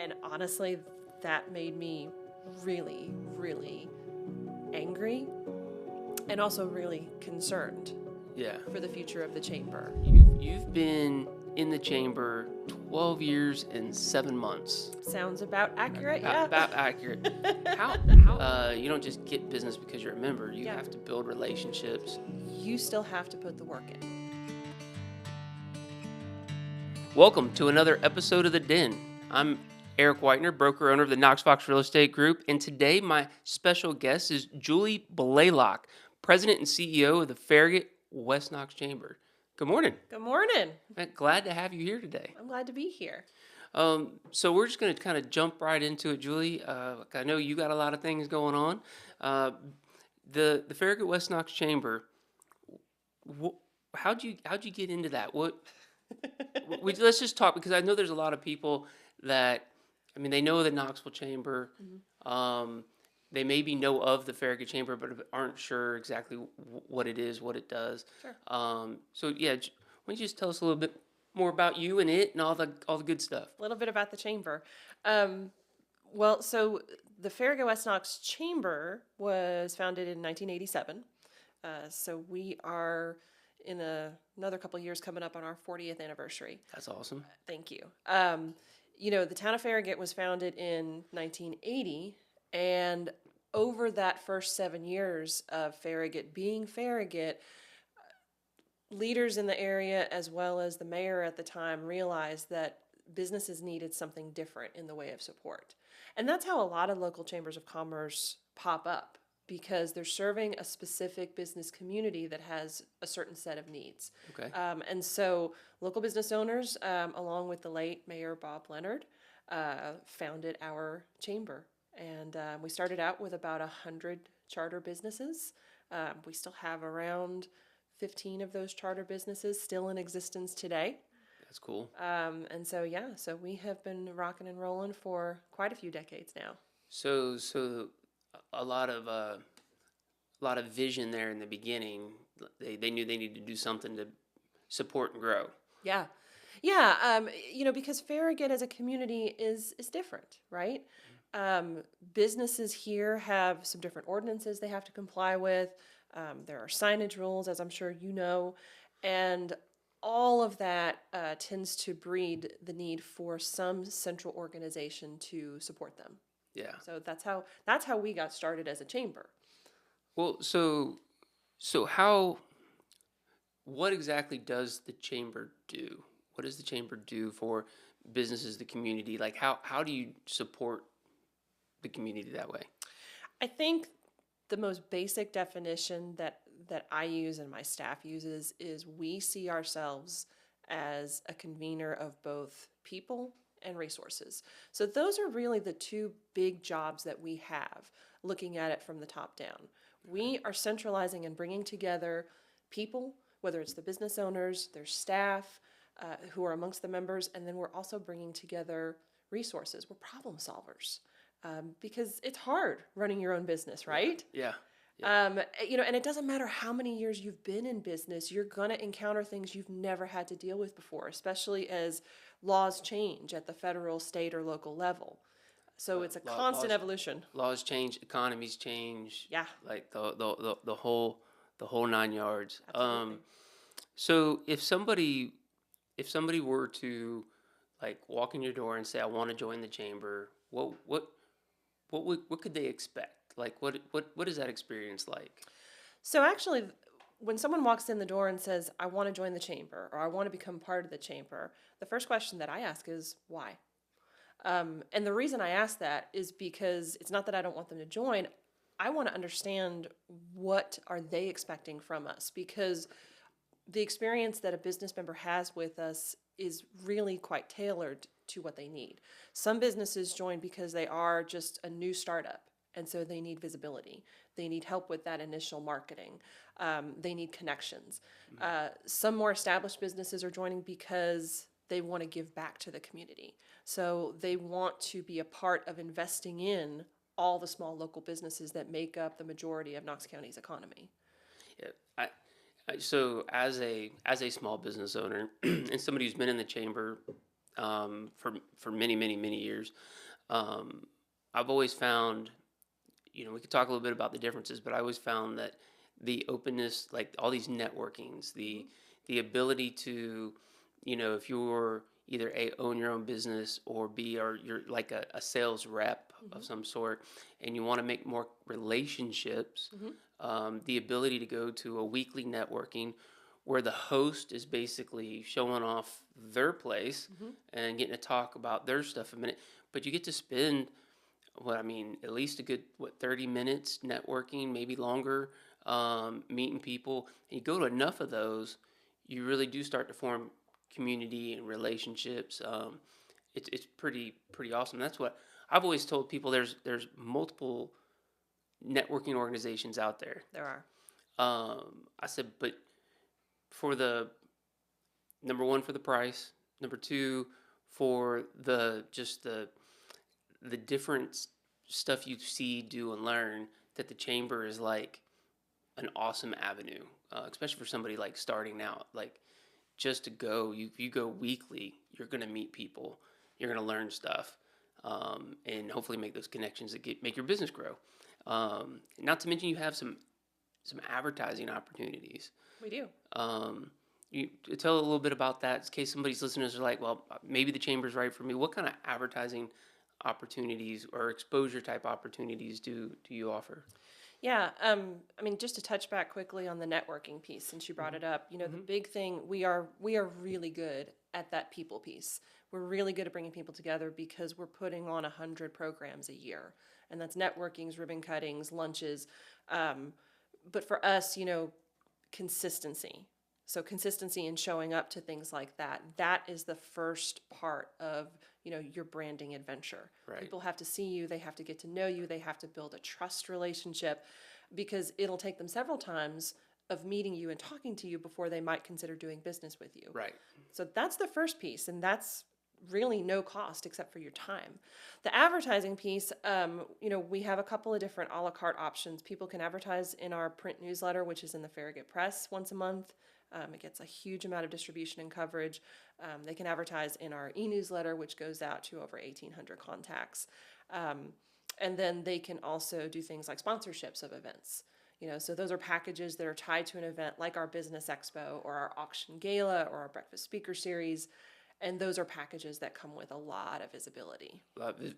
And honestly, that made me really, really angry and also really concerned for the future of the chamber. You've been in the chamber 12 years and 7 months. Sounds about accurate, About accurate. How you don't just get business because you're a member. You have to build relationships. You still have to put the work in. Welcome to another episode of The Den. I'm Eric Whitener, broker owner of the Knox Fox Real Estate Group, and today my special guest is Julie Blaylock, president and CEO of the Farragut West Knox Chamber. Good morning. Good morning. I'm glad to have you here today. I'm glad to be here. So we're just going to kind of jump right into it, Julie. I know you got a lot of things going on. The Farragut West Knox Chamber. How'd you get into that? Let's just talk, because I know there's a lot of people that, they know the Knoxville Chamber. Mm-hmm. They maybe know of the Farragut Chamber, but aren't sure exactly what it is, what it does. Sure. Why don't you just tell us a little bit more about you and it and all the good stuff? A little bit about the chamber. So the Farragut West Knox Chamber was founded in 1987. So we are in another couple of years coming up on our 40th anniversary. That's awesome. Thank you. The town of Farragut was founded in 1980, and over that first 7 years of Farragut being Farragut, leaders in the area as well as the mayor at the time realized that businesses needed something different in the way of support. And that's how a lot of local chambers of commerce pop up, because they're serving a specific business community that has a certain set of needs. Okay. And so local business owners, along with the late Mayor Bob Leonard, founded our chamber. And we started out with about 100 charter businesses. We still have around 15 of those charter businesses still in existence today. That's cool. So we have been rocking and rolling for quite a few decades now. So a lot of vision there in the beginning. They knew they needed to do something to support and grow. Yeah. Because Farragut as a community is different, right? Businesses here have some different ordinances they have to comply with. There are signage rules, as I'm sure you know, and all of that tends to breed the need for some central organization to support them. Yeah. So that's how we got started as a chamber. Well, what exactly does the chamber do? What does the chamber do for businesses, the community? Like, how do you support the community that way? I think the most basic definition that I use and my staff uses is we see ourselves as a convener of both people and resources. So those are really the two big jobs that we have, looking at it from the top down. We are centralizing and bringing together people, whether it's the business owners, their staff, who are amongst the members, and then we're also bringing together resources. We're problem solvers. Because it's hard running your own business, right? Yeah. And it doesn't matter how many years you've been in business, you're going to encounter things you've never had to deal with before, especially as laws change at the federal, state, or local level. So it's a constant evolution. Laws change, economies change. Yeah. Like the whole 9 yards. Absolutely. So if somebody were to walk in your door and say, I want to join the chamber, what could they expect? What is that experience like? So actually, when someone walks in the door and says, I want to join the chamber, or I want to become part of the chamber, the first question that I ask is, why? And the reason I ask that is because it's not that I don't want them to join. I want to understand what are they expecting from us, because the experience that a business member has with us is really quite tailored to what they need. Some businesses join because they are just a new startup, and so they need visibility. They need help with that initial marketing. They need connections. Some more established businesses are joining because they want to give back to the community. So they want to be a part of investing in all the small local businesses that make up the majority of Knox County's economy. Yeah, So as a small business owner and somebody who's been in the chamber for many, many, many years. I've always found, we could talk a little bit about the differences, but I always found that the openness, like all these networkings, the ability to, if you're either A, own your own business, or B, or you're like a sales rep of some sort, and you want to make more relationships, the ability to go to a weekly networking where the host is basically showing off their place and getting to talk about their stuff a minute, but you get to spend at least a good 30 minutes networking, maybe longer, meeting people. And you go to enough of those, you really do start to form community and relationships. It's pretty awesome. That's what I've always told people. There's multiple networking organizations out there. There are. I said, but for the number one, for the price, number two, for the different stuff you see, do, and learn, that the chamber is like an awesome avenue, especially for somebody like starting out. Like, just to go, you go weekly, you're gonna meet people, you're gonna learn stuff, and hopefully make those connections that make your business grow. Not to mention you have some advertising opportunities. We do. You tell a little bit about that in case somebody's listeners are like, well, maybe the chamber's right for me. What kind of advertising opportunities or exposure type opportunities do you offer? Yeah, just to touch back quickly on the networking piece, since you brought it up, the big thing, we are really good at that people piece. We're really good at bringing people together because we're putting on 100 programs a year, and that's networkings, ribbon cuttings, lunches. But for us, consistency. So consistency in showing up to things like that is the first part of, your branding adventure. Right. People have to see you, they have to get to know you, they have to build a trust relationship, because it'll take them several times of meeting you and talking to you before they might consider doing business with you. Right. So that's the first piece, and that's really no cost except for your time. The advertising piece, we have a couple of different a la carte options. People can advertise in our print newsletter, which is in the Farragut Press once a month. It gets a huge amount of distribution and coverage. They can advertise in our e-newsletter, which goes out to over 1,800 contacts. And then they can also do things like sponsorships of events. So those are packages that are tied to an event like our Business Expo or our Auction Gala or our Breakfast Speaker Series. And those are packages that come with a lot of visibility.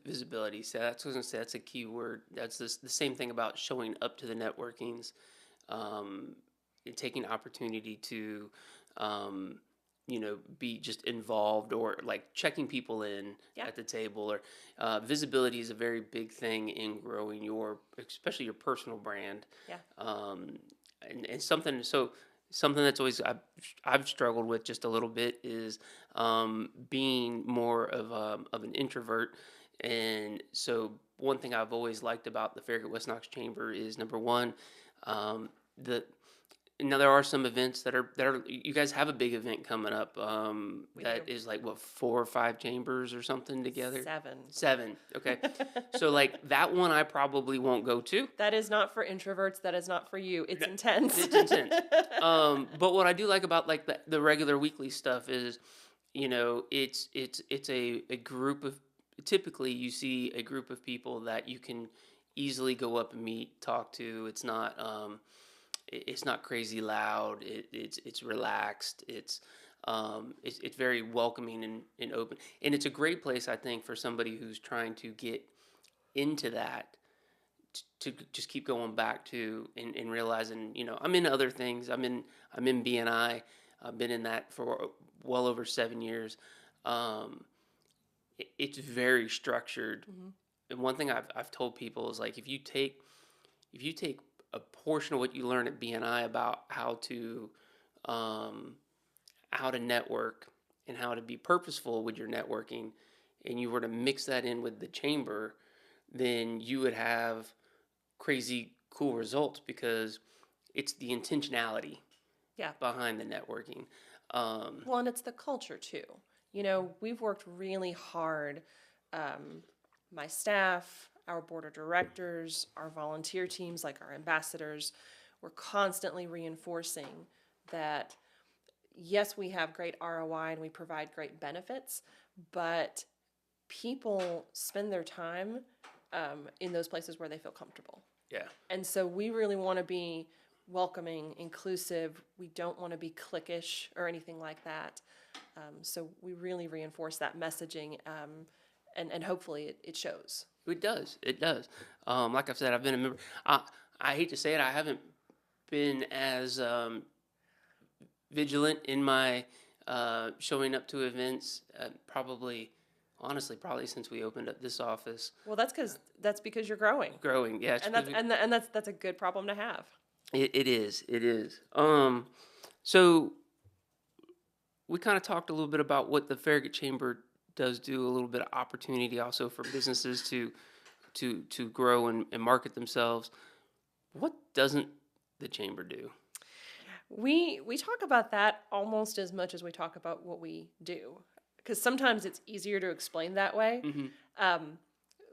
Visibility. So that's what I was going to say. That's a key word. That's the same thing about showing up to the networkings, taking opportunity to, be just involved, or like checking people in at the table. Or visibility is a very big thing in growing especially your personal brand. Yeah. And something that's always I've struggled with just a little bit is being more of an introvert. And so one thing I've always liked about the Farragut West Knox Chamber is, number one, now there are some events that are you guys have a big event coming up that is like 4 or 5 chambers or something together. 7. Okay. So like that one I probably won't go to. That is not for introverts. That is not for you. It's intense. It's intense. But what I do like about like the regular weekly stuff is, it's a group of, typically you see a group of people that you can easily go up and meet, talk to. It's not crazy loud. It's relaxed. It's very welcoming and open. And it's a great place, I think, for somebody who's trying to get into that, to just keep going back to and realizing, I'm in other things. I'm in BNI. I've been in that for well over 7 years. It's very structured. Mm-hmm. And one thing I've told people is, like, if you take a portion of what you learn at BNI about how to network and how to be purposeful with your networking, and you were to mix that in with the chamber, then you would have crazy cool results, because it's the intentionality behind the networking. Well, and it's the culture too. We've worked really hard, my staff, our board of directors, our volunteer teams, like our ambassadors, we're constantly reinforcing that, yes, we have great ROI and we provide great benefits, but people spend their time in those places where they feel comfortable. Yeah. And so we really want to be welcoming, inclusive. We don't want to be cliquish or anything like that. So we really reinforce that messaging, and hopefully it shows. It does. It does. Like I've said, I've been a member. I hate to say it, I haven't been as vigilant in my showing up to events. Honestly, probably since we opened up this office. Well, that's because you're growing, Growing, yeah. and that's a good problem to have. It is. It is. So we kind of talked a little bit about what the Farragut Chamber does do, a little bit of opportunity also for businesses to grow and market themselves. What doesn't the chamber do? We talk about that almost as much as we talk about what we do, because sometimes it's easier to explain that way.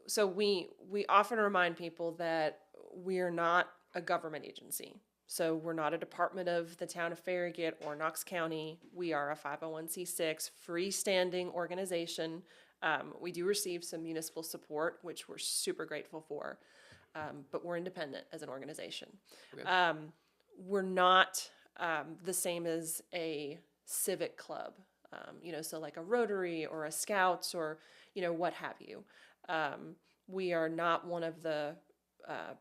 So we often remind people that we are not a government agency. So we're not a department of the town of Farragut or Knox County. We are a 501c6 freestanding organization. We do receive some municipal support, which we're super grateful for, but we're independent as an organization. Okay. We're not the same as a civic club, so like a Rotary or a Scouts or, what have you. We are not one of the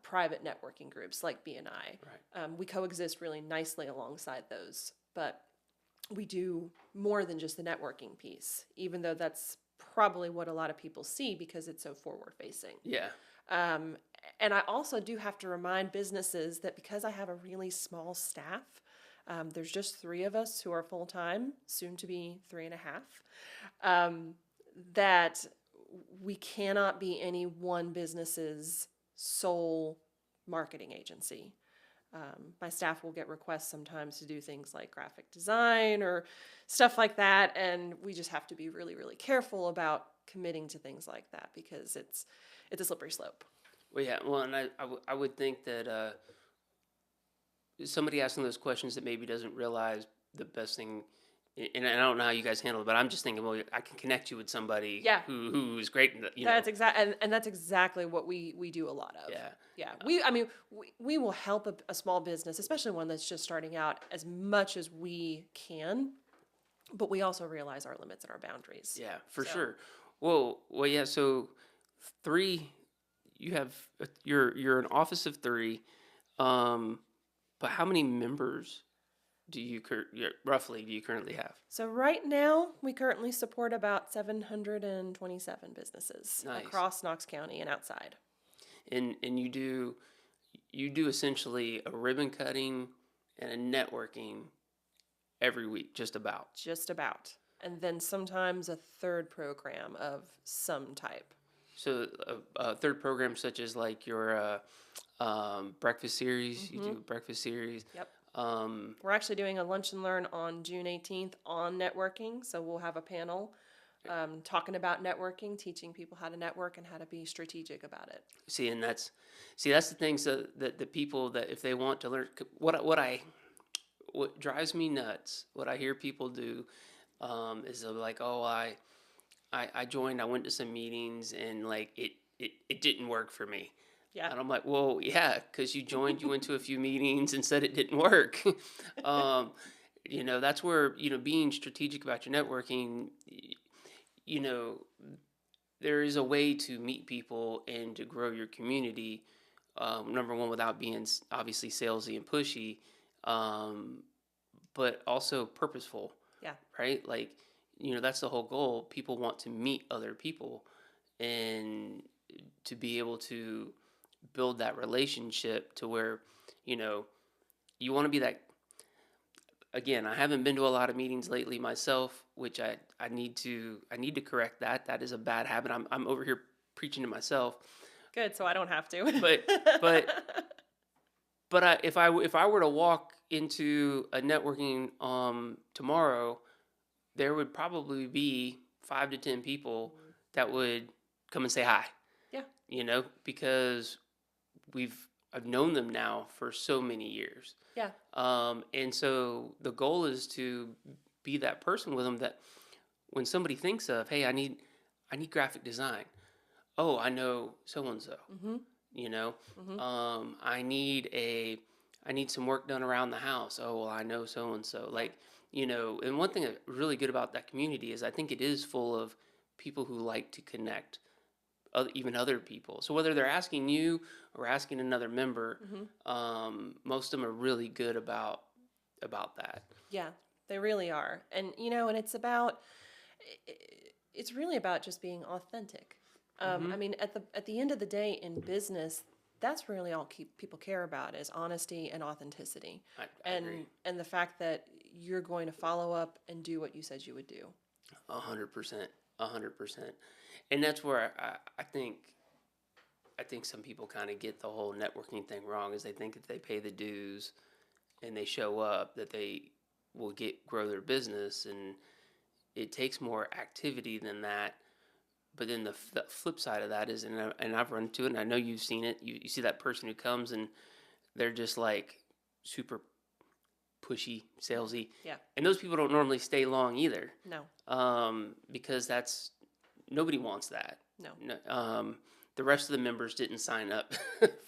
private networking groups like BNI. Right. We coexist really nicely alongside those, but we do more than just the networking piece, even though that's probably what a lot of people see because it's so forward facing. Yeah. And I also do have to remind businesses that because I have a really small staff, there's just 3 of us who are full-time, soon to be 3.5, that we cannot be any one business's sole marketing agency. My staff will get requests sometimes to do things like graphic design or stuff like that, and we just have to be really, really careful about committing to things like that because it's a slippery slope. Well, yeah. Well, and I would think that somebody asking those questions that maybe doesn't realize the best thing. And I don't know how you guys handle it, but I'm just thinking, well, I can connect you with somebody who's great. That's and that's exactly what we do a lot of. Yeah. We will help a small business, especially one that's just starting out, as much as we can, but we also realize our limits and our boundaries. Yeah, for sure. Well, yeah. So 3, you're an office of 3, but how many members do you currently have? So right now, we currently support about 727 businesses across Knox County and outside. And you do essentially a ribbon cutting and a networking every week, just about. Just about. And then sometimes a third program of some type. So a third program such as like your breakfast series, you do a breakfast series. Yep. We're actually doing a lunch and learn on June 18th on networking. So we'll have a panel talking about networking, teaching people how to network and how to be strategic about it. That's the things that the people that if they want to learn, what drives me nuts, what I hear people do is they're like, oh, I joined, I went to some meetings and like it didn't work for me. Yeah. And I'm like, well, yeah, because you joined, you went to a few meetings and said it didn't work. That's where, being strategic about your networking, there is a way to meet people and to grow your community. Number one, without being obviously salesy and pushy, but also purposeful. Yeah. Right? Like, that's the whole goal. People want to meet other people and to be able to build that relationship to where, you want to be that. Again, I haven't been to a lot of meetings lately myself, which I need to correct that. That is a bad habit. I'm over here preaching to myself. Good, so I don't have to. But if I were to walk into a networking tomorrow, there would probably be 5 to 10 people that would come and say hi. Yeah. Because I've known them now for so many years. Yeah. And so the goal is to be that person with them that when somebody thinks of, hey, I need graphic design. Oh, I know so and so. You know, I need some work done around the house. Oh, well, I know so and so. Like, you know, and one thing that's really good about that community is I think it is full of people who like to connect, even other people. So whether they're asking you or asking another member, most of them are really good about that. Yeah, they really are. And, and it's really about just being authentic. I mean, at the end of the day in business, that's really all people care about is honesty and authenticity. I agree. And the fact that you're going to follow up and do what you said you would do. 100%, 100%. And that's where I think some people kind of get the whole networking thing wrong, is they think if they pay the dues and they show up that they will grow their business, and it takes more activity than that. But then the flip side of that is, and I've run into it, and I know you've seen it. You see that person who comes and they're just like super pushy, salesy. Yeah. And those people don't normally stay long either. No. Because nobody wants that. No. The rest of the members didn't sign up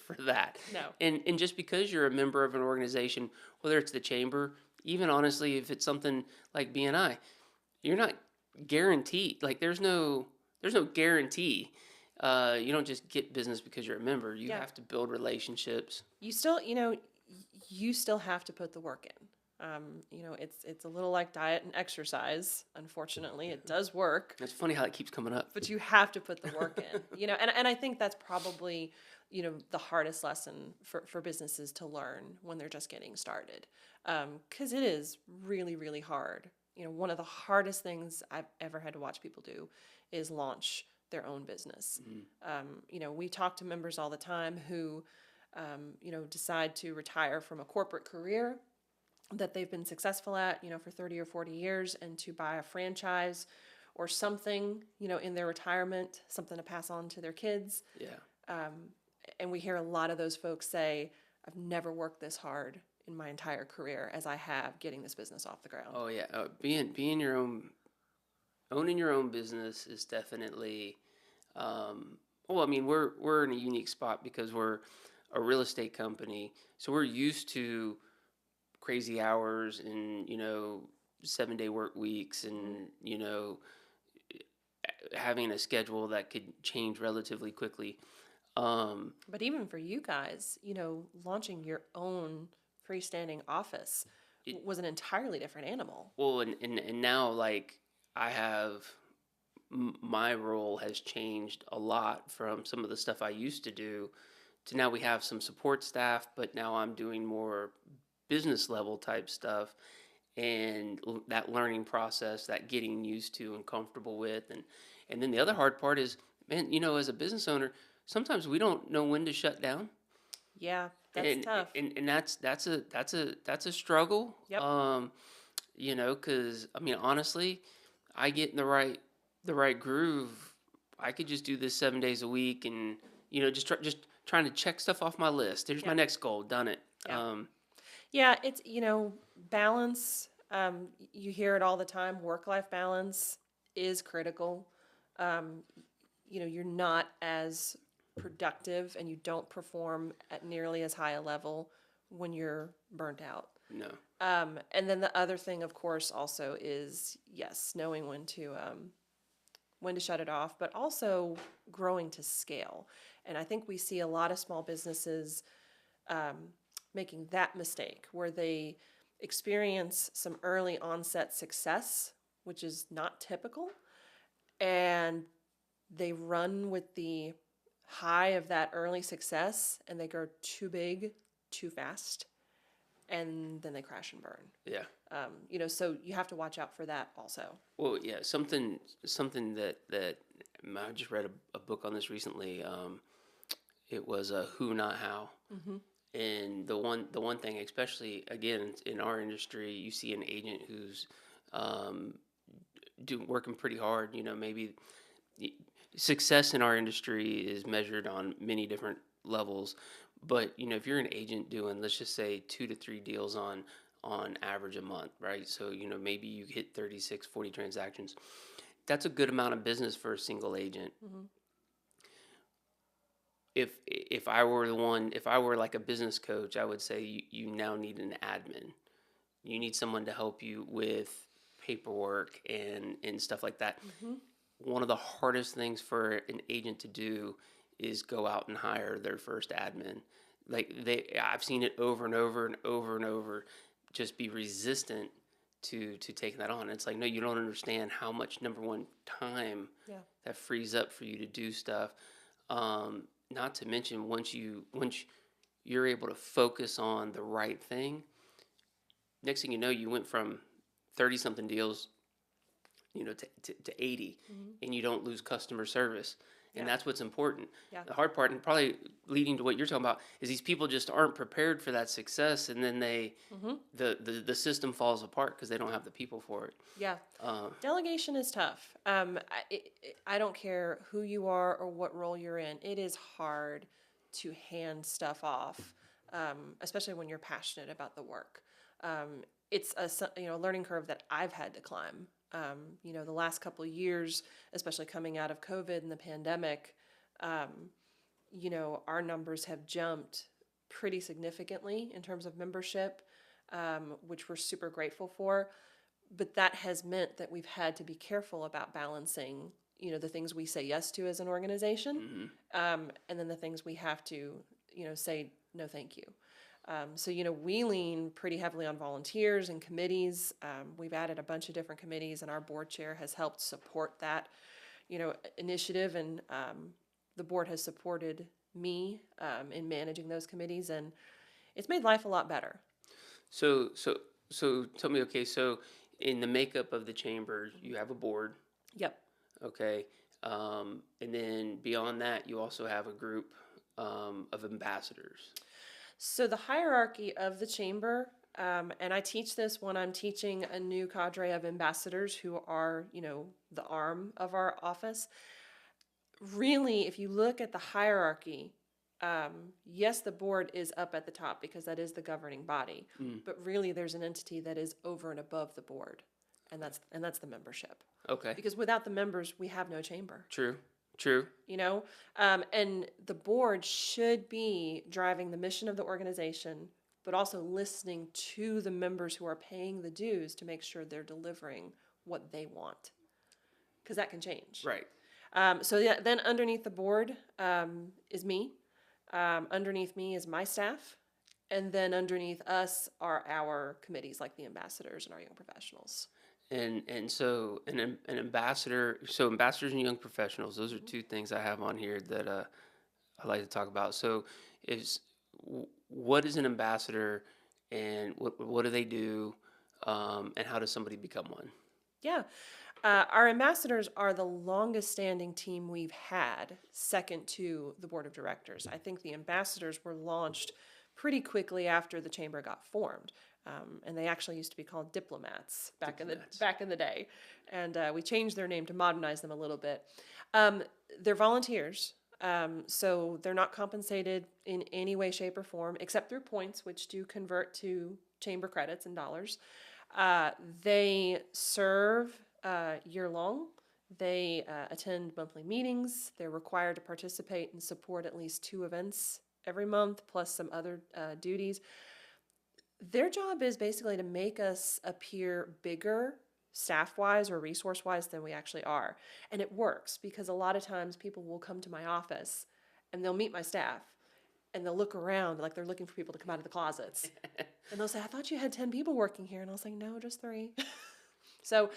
for that. No. And just because you're a member of an organization, whether it's the chamber, even honestly, if it's something like BNI, you're not guaranteed. Like there's no guarantee. You don't just get business because you're a member. You have to build relationships. You still have to put the work in. It's a little like diet and exercise. Unfortunately, it does work. It's funny how it keeps coming up. But you have to put the work in. And I think that's probably, the hardest lesson for businesses to learn when they're just getting started. Because it is really, really hard. One of the hardest things I've ever had to watch people do is launch their own business. We talk to members all the time who, decide to retire from a corporate career that they've been successful at, for 30 or 40 years, and to buy a franchise or something, in their retirement, something to pass on to their kids. Yeah. And we hear a lot of those folks say, I've never worked this hard in my entire career as I have getting this business off the ground. Oh yeah. Being your own, owning your own business is definitely, I mean, we're in a unique spot because we're a real estate company. So we're used to crazy hours and, 7-day work weeks and, having a schedule that could change relatively quickly. But even for you guys, launching your own freestanding office was an entirely different animal. Well, and now, like, I have, my role has changed a lot from some of the stuff I used to do to now we have some support staff, but now I'm doing more business level type stuff, and that learning process, that getting used to and comfortable with. And then the other hard part is, man, as a business owner, sometimes we don't know when to shut down. Yeah, that's tough. And that's a struggle. Yep. Because I mean, honestly, I get in the right groove. I could just do this 7 days a week, and just trying to check stuff off my list. There's my next goal, done it. Yeah. It's balance. You hear it all the time. Work-life balance is critical. You're not as productive and you don't perform at nearly as high a level when you're burnt out. No. And then the other thing, of course, also is, yes, knowing when to shut it off, but also growing to scale. And I think we see a lot of small businesses making that mistake where they experience some early onset success, which is not typical, and they run with the high of that early success and they grow too big too fast, and then they crash and burn. Yeah. So you have to watch out for that also. Well, yeah, something that I just read a book on this recently. It was Who Not How. Mm-hmm. And the one thing, especially again in our industry, you see an agent who's working pretty hard. Maybe success in our industry is measured on many different levels. But if you're an agent doing, let's just say 2 to 3 deals on average a month, right? So maybe you hit 36, 40 transactions. that's a good amount of business for a single agent. Mm-hmm. If I were the one, if I were like a business coach, I would say you now need an admin. You need someone to help you with paperwork and stuff like that. Mm-hmm. One of the hardest things for an agent to do is go out and hire their first admin. Like I've seen it over and over and over and over, just be resistant to taking that on. It's like, no, you don't understand how much, number one, time that frees up for you to do stuff. Not to mention once you're able to focus on the right thing, next thing you know, you went from 30 something deals, to 80, and you don't lose customer service. And that's what's important. Yeah. The hard part, and probably leading to what you're talking about, is these people just aren't prepared for that success, and then the system falls apart because they don't have the people for it. Yeah. Delegation is tough. I don't care who you are or what role you're in. It is hard to hand stuff off, especially when you're passionate about the work. It's a learning curve that I've had to climb. The last couple of years, especially coming out of COVID and the pandemic, our numbers have jumped pretty significantly in terms of membership, which we're super grateful for. But that has meant that we've had to be careful about balancing, the things we say yes to as an organization, and then the things we have to, say no thank you. So we lean pretty heavily on volunteers and committees. We've added a bunch of different committees, and our board chair has helped support that, initiative. And the board has supported me in managing those committees, and it's made life a lot better. So tell me, okay, so in the makeup of the chamber, you have a board. Yep. Okay. And then beyond that, you also have a group of ambassadors. So the hierarchy of the chamber, and I teach this when I'm teaching a new cadre of ambassadors who are, the arm of our office. Really, if you look at the hierarchy, yes, the board is up at the top because that is the governing body, but really there's an entity that is over and above the board, and that's the membership. Okay. Because without the members, we have no chamber. True. And the board should be driving the mission of the organization, but also listening to the members who are paying the dues to make sure they're delivering what they want, because that can change. Right. Then underneath the board is me. Underneath me is my staff. And then underneath us are our committees, like the ambassadors and our young professionals. And so an ambassador, so ambassadors and young professionals, those are two things I have on here that I like to talk about. So what is an ambassador, and what do they do, and how does somebody become one? Yeah. Our ambassadors are the longest standing team we've had, second to the board of directors. I think the ambassadors were launched pretty quickly after the chamber got formed. And they actually used to be called diplomats back in the day, and we changed their name to modernize them a little bit. They're volunteers, so they're not compensated in any way, shape, or form, except through points, which do convert to chamber credits and dollars. They serve year long. They attend monthly meetings. They're required to participate and support at least 2 events every month, plus some other duties. Their job is basically to make us appear bigger staff-wise or resource-wise than we actually are. And it works because a lot of times people will come to my office and they'll meet my staff and they'll look around like they're looking for people to come out of the closets. And they'll say, I thought you had 10 people working here. And I was like, no, just 3. So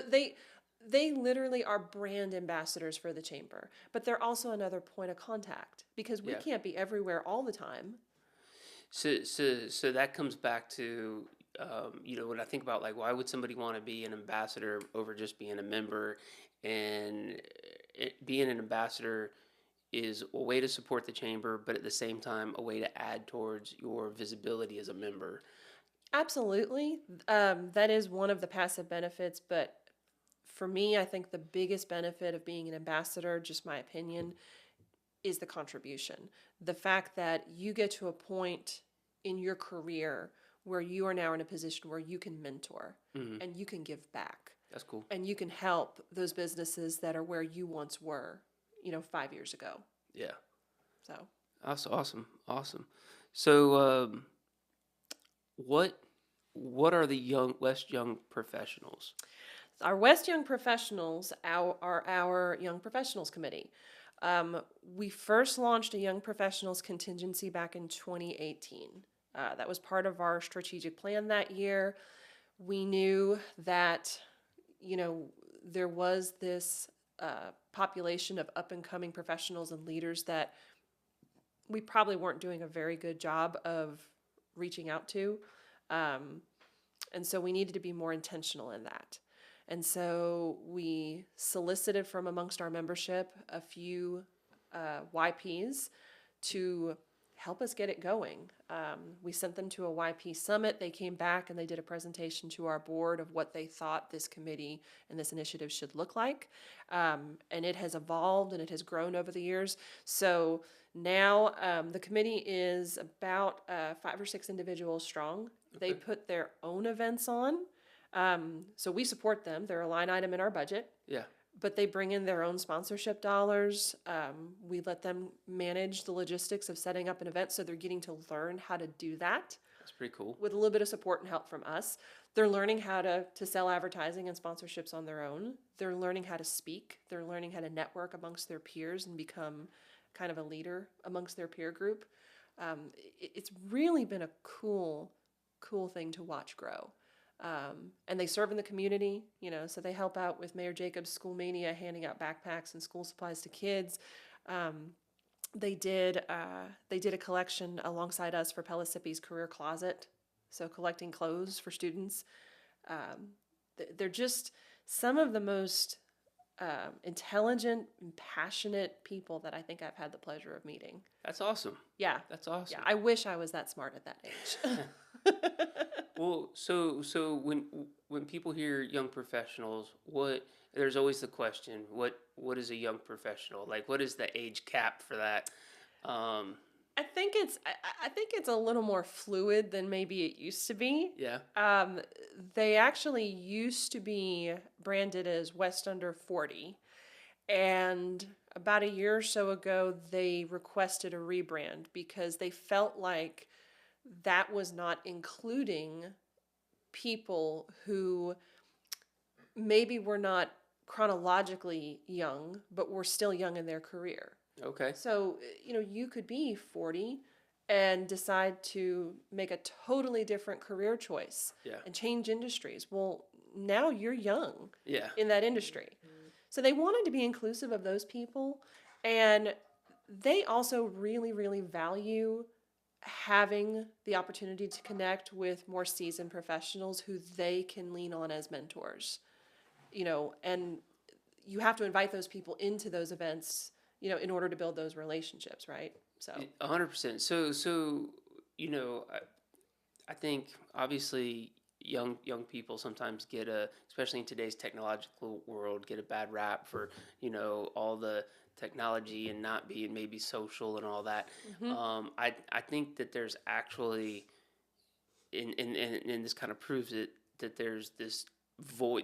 they literally are brand ambassadors for the chamber. But they're also another point of contact because we can't be everywhere all the time. So that comes back to, when I think about, like, why would somebody want to be an ambassador over just being a member? And being an ambassador is a way to support the chamber, but at the same time, a way to add towards your visibility as a member. Absolutely. That is one of the passive benefits, but for me, I think the biggest benefit of being an ambassador, just my opinion, is the contribution. The fact that you get to a point in your career where you are now in a position where you can mentor and you can give back. That's cool. And you can help those businesses that are where you once were, 5 years ago. Yeah. So That's awesome. Awesome. So, what are the West Young Professionals? our West Young Professionals are our Young Professionals Committee. We first launched a Young Professionals contingency back in 2018. That was part of our strategic plan that year. We knew that, there was this population of up and coming professionals and leaders that we probably weren't doing a very good job of reaching out to. And so we needed to be more intentional in that. And so we solicited from amongst our membership a few YPs to help us get it going. We sent them to a YP summit. They came back and they did a presentation to our board of what they thought this committee and this initiative should look like. And it has evolved and it has grown over the years. So now the committee is about 5 or 6 individuals strong. Okay. They put their own events on. So we support them. They're a line item in our budget. Yeah. But they bring in their own sponsorship dollars. We let them manage the logistics of setting up an event, so they're getting to learn how to do that. That's pretty cool. With a little bit of support and help from us. They're learning how to sell advertising and sponsorships on their own. They're learning how to speak. They're learning how to network amongst their peers and become kind of a leader amongst their peer group. It's really been a cool thing to watch grow. And they serve in the community, so they help out with Mayor Jacobs' School Mania, handing out backpacks and school supplies to kids. They did a collection alongside us for Pellissippi's Career Closet, so collecting clothes for students. They're just some of the most intelligent and passionate people that I think I've had the pleasure of meeting. That's awesome. Yeah. That's awesome. Yeah, I wish I was that smart at that age. Well, so when people hear young professionals, there's always the question, what is a young professional? Like, what is the age cap for that? I think it's a little more fluid than maybe it used to be. Yeah. They actually used to be branded as West Under 40, and about a year or so ago, they requested a rebrand because they felt like that was not including people who maybe were not chronologically young, but were still young in their career. Okay. So, you could be 40 and decide to make a totally different career choice. Yeah. And change industries. Well, now you're young. Yeah. In that industry. So they wanted to be inclusive of those people, and they also really, really value having the opportunity to connect with more seasoned professionals who they can lean on as mentors. And you have to invite those people into those events, in order to build those relationships, right? So 100%. So I think obviously young people sometimes especially in today's technological world, get a bad rap for all the technology and not being maybe social and all that. Mm-hmm. I think that there's actually, and this kind of proves it, that there's this void.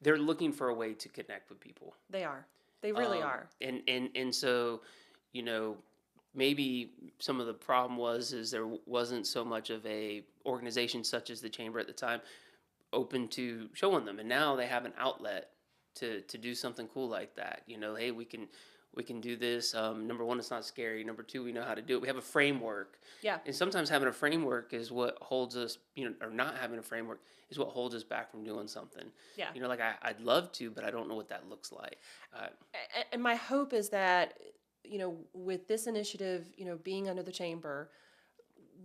They're looking for a way to connect with people. They are. They really are. And so, maybe some of the problem is there wasn't so much of a organization such as the Chamber at the time open to showing them, and now they have an outlet to do something cool like that. Hey, we can do this. Number one, it's not scary. Number two, we know how to do it. We have a framework. Yeah. And sometimes having a framework is what holds us, or not having a framework is what holds us back from doing something. Yeah. Like I'd love to, but I don't know what that looks like. And my hope is that, with this initiative, being under the Chamber,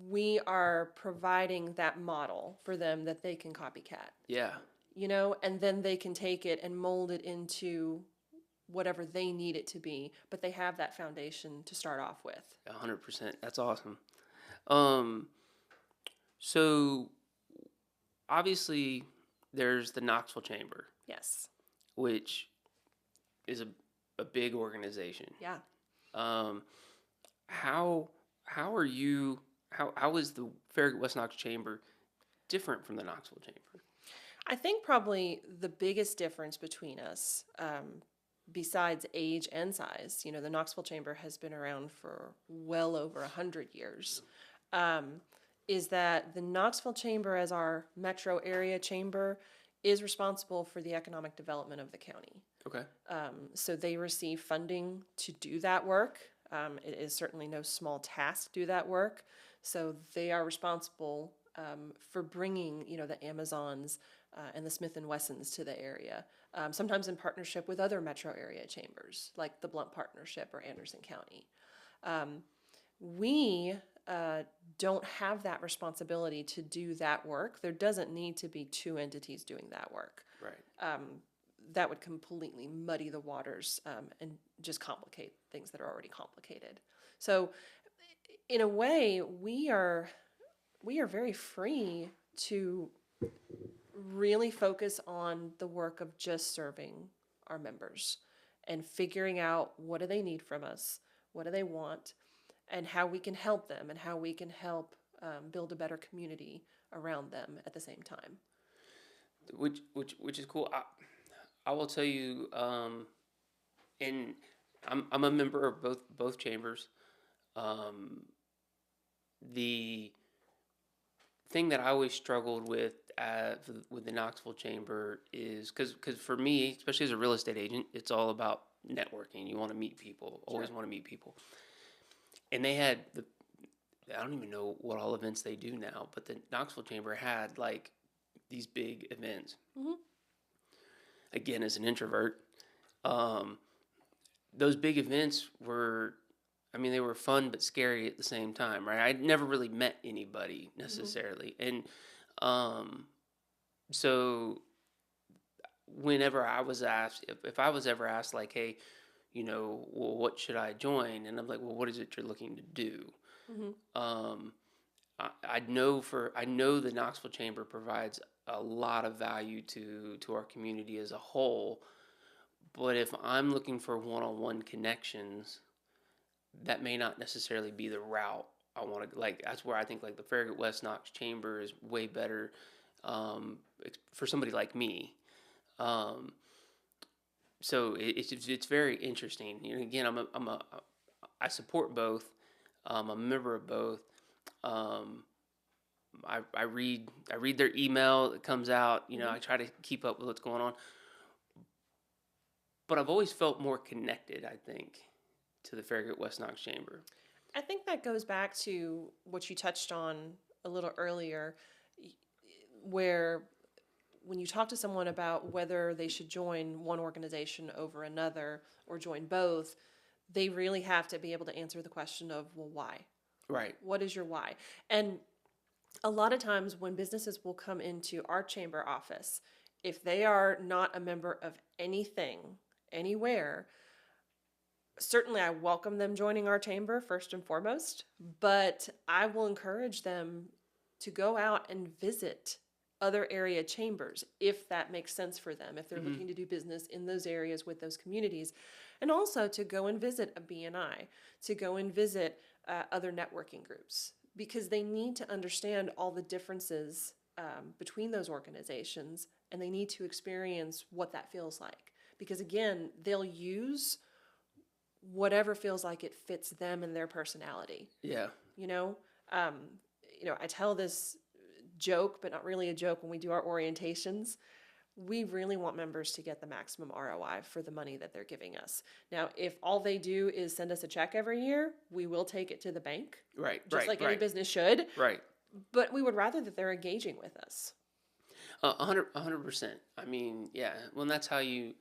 we are providing that model for them that they can copycat. Yeah. And then they can take it and mold it into whatever they need it to be, but they have that foundation to start off with. 100%. That's awesome. So obviously there's the Knoxville Chamber. Yes. Which is a big organization. Yeah. How is the Farragut West Knox Chamber different from the Knoxville Chamber? I think probably the biggest difference between us, besides age and size, you know, the Knoxville Chamber has been around for well over 100 years, is that the Knoxville Chamber, as our metro area chamber, is responsible for the economic development of the county. Okay. So they receive funding to do that work. It is certainly no small task to do that work. So they are responsible for bringing, you know, the Amazons and the Smith and Wessons to the area. Sometimes in partnership with other metro area chambers, like the Blount Partnership or Anderson County. We don't have that responsibility to do that work. There doesn't need to be two entities doing that work. Right. That would completely muddy the waters and just complicate things that are already complicated. So, in a way, we are very free to really focus on the work of just serving our members and figuring out what do they need from us, what do they want, and how we can help them and how we can help build a better community around them at the same time. Which is cool. I will tell you, and I'm a member of both chambers. The thing that I always struggled with the Knoxville Chamber is because for me, especially as a real estate agent, it's all about networking. You want to meet people, always Sure. want to meet people. And they had I don't even know what all events they do now, but the Knoxville Chamber had like these big events. Mm-hmm. Again, as an introvert, those big events were, I mean, they were fun but scary at the same time, right? I'd never really met anybody necessarily. Mm-hmm. And so whenever I was asked, if I was ever asked, like, hey, you know, well, what should I join? And I'm like, well, what is it you're looking to do? Mm-hmm. I know the Knoxville Chamber provides a lot of value to our community as a whole, but if I'm looking for one-on-one connections, that may not necessarily be the route I want to, like, that's where I think like the Farragut West Knox Chamber is way better for somebody like me. So it's very interesting. You know, again, I support both. I'm a member of both. I read their email that comes out. You know, I try to keep up with what's going on. But I've always felt more connected, I think, to the Farragut West Knox Chamber. I think that goes back to what you touched on a little earlier, where when you talk to someone about whether they should join one organization over another or join both, they really have to be able to answer the question of, well, why? Right. What is your why? And a lot of times when businesses will come into our chamber office, if they are not a member of anything, anywhere, certainly I welcome them joining our chamber first and foremost, but I will encourage them to go out and visit other area chambers if that makes sense for them, if they're looking to do business in those areas with those communities, and also to go and visit a BNI, to go and visit other networking groups, because they need to understand all the differences between those organizations, and they need to experience what that feels like. Because again, they'll use whatever feels like it fits them and their personality. Yeah. You know, I tell this joke, but not really a joke, when we do our orientations. We really want members to get the maximum ROI for the money that they're giving us. Now, if all they do is send us a check every year, we will take it to the bank. Right. Just like any business should. Right. But we would rather that they're engaging with us. 100%. I mean, yeah. Well, that's how you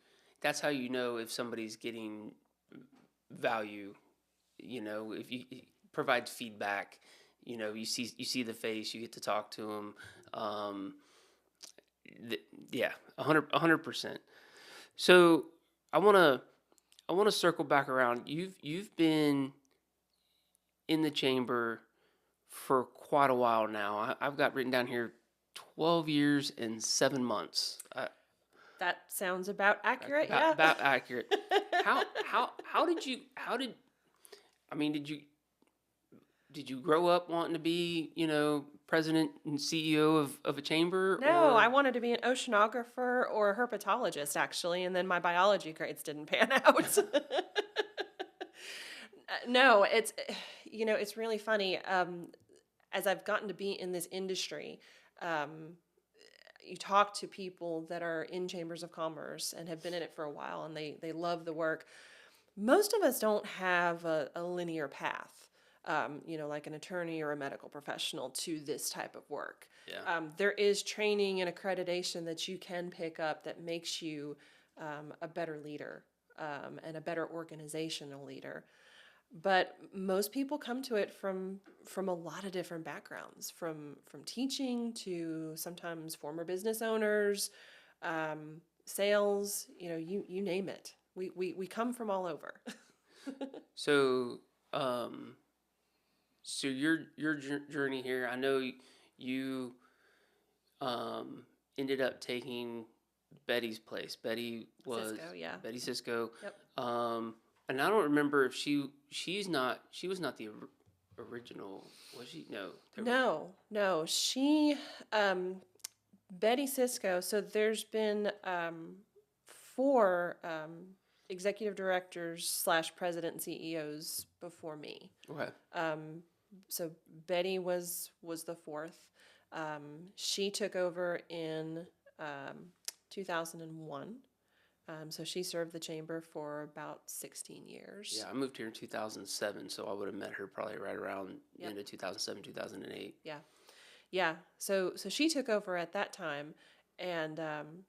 know if somebody's getting value. You know, if you provide feedback, you know, you see the face, you get to talk to them. Yeah, 100%. So I want to circle back around. You've been in the chamber for quite a while now. I've got written down here 12 years and 7 months. That sounds about accurate. About accurate. Did you grow up wanting to be, you know, president and CEO of a chamber? No, Or I wanted to be an oceanographer or a herpetologist, actually, and then my biology grades didn't pan out. No, it's, it's really funny. As I've gotten to be in this industry, you talk to people that are in chambers of commerce and have been in it for a while, and they love the work. Most of us don't have a linear path, like an attorney or a medical professional to this type of work. yeah, There is training and accreditation that you can pick up that makes you a better leader and a better organizational leader. But most people come to it from a lot of different backgrounds, from teaching to sometimes former business owners, sales, you name it. We come from all over. so so your journey here, I know you ended up taking Betty's place. Betty was Cisco, yeah. Betty Cisco. Yep. And I don't remember if she was not the original, was she? No. No. She, Betty Cisco. So there's been four executive directors / president and CEOs before me. Okay. So Betty was the fourth. She took over in 2001. So she served the chamber for about 16 years. Yeah, I moved here in 2007, so I would have met her probably right around Yep. end of 2007, 2008. Yeah. So she took over at that time, and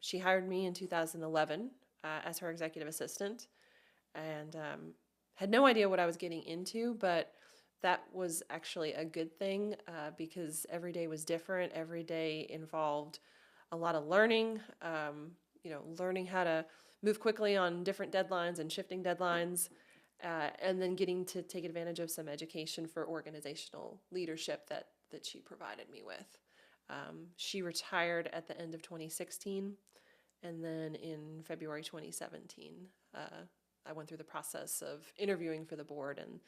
she hired me in 2011 as her executive assistant, and had no idea what I was getting into, but that was actually a good thing because every day was different. Every day involved a lot of learning, learning how to move quickly on different deadlines and shifting deadlines, and then getting to take advantage of some education for organizational leadership that she provided me with. She retired at the end of 2016, and then in February 2017, I went through the process of interviewing for the board, and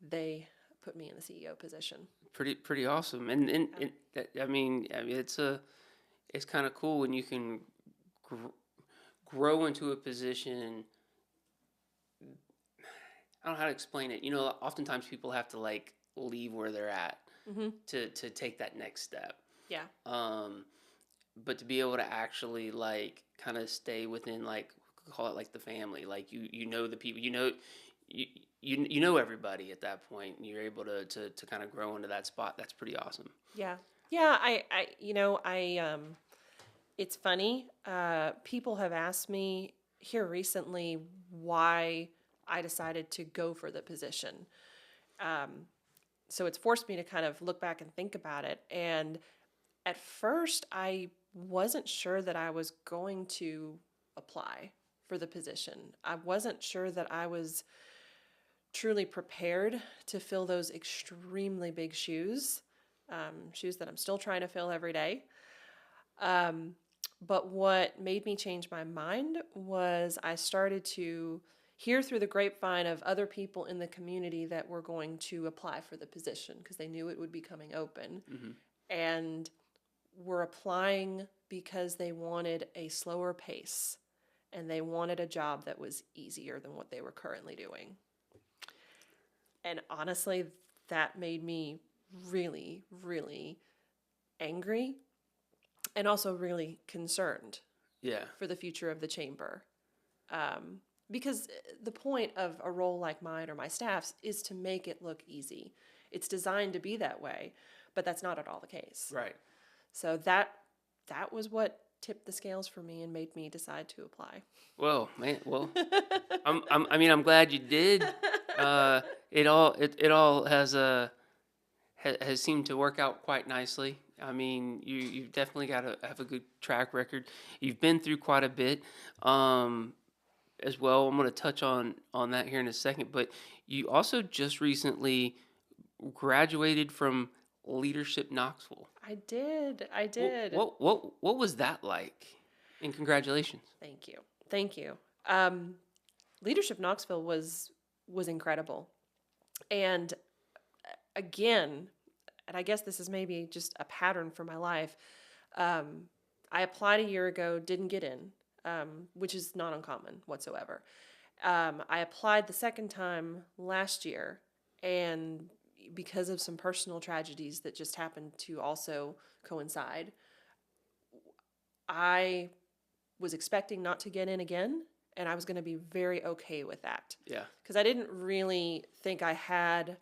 they put me in the CEO position. Pretty awesome, and I mean it's kind of cool when you can grow into a position. I don't know how to explain it. Oftentimes people have to like leave where they're at to take that next step. Yeah. But to be able to actually like kind of stay within like call it like the family, like you know the people, you know everybody at that point, and you're able to kind of grow into that spot. That's pretty awesome. Yeah. It's funny. People have asked me here recently why I decided to go for the position. So it's forced me to kind of look back and think about it. And at first, I wasn't sure that I was going to apply for the position. I wasn't sure that I was truly prepared to fill those extremely big shoes, shoes that I'm still trying to fill every day. But what made me change my mind was I started to hear through the grapevine of other people in the community that were going to apply for the position because they knew it would be coming open. Mm-hmm. And were applying because they wanted a slower pace and they wanted a job that was easier than what they were currently doing. And honestly, that made me really, really angry and also really concerned for the future of the chamber. Because the point of a role like mine or my staff's is to make it look easy. It's designed to be that way, but that's not at all the case. Right. So that was what tipped the scales for me and made me decide to apply. Well, man, I'm glad you did. It all has seemed to work out quite nicely. I mean, you've definitely got to have a good track record. You've been through quite a bit, as well. I'm going to touch on that here in a second. But you also just recently graduated from Leadership Knoxville. I did. What was that like? And congratulations. Thank you. Leadership Knoxville was incredible. And again, and I guess this is maybe just a pattern for my life. I applied a year ago, didn't get in, which is not uncommon whatsoever. I applied the second time last year, and because of some personal tragedies that just happened to also coincide, I was expecting not to get in again, and I was going to be very okay with that. Yeah. Because I didn't really think I had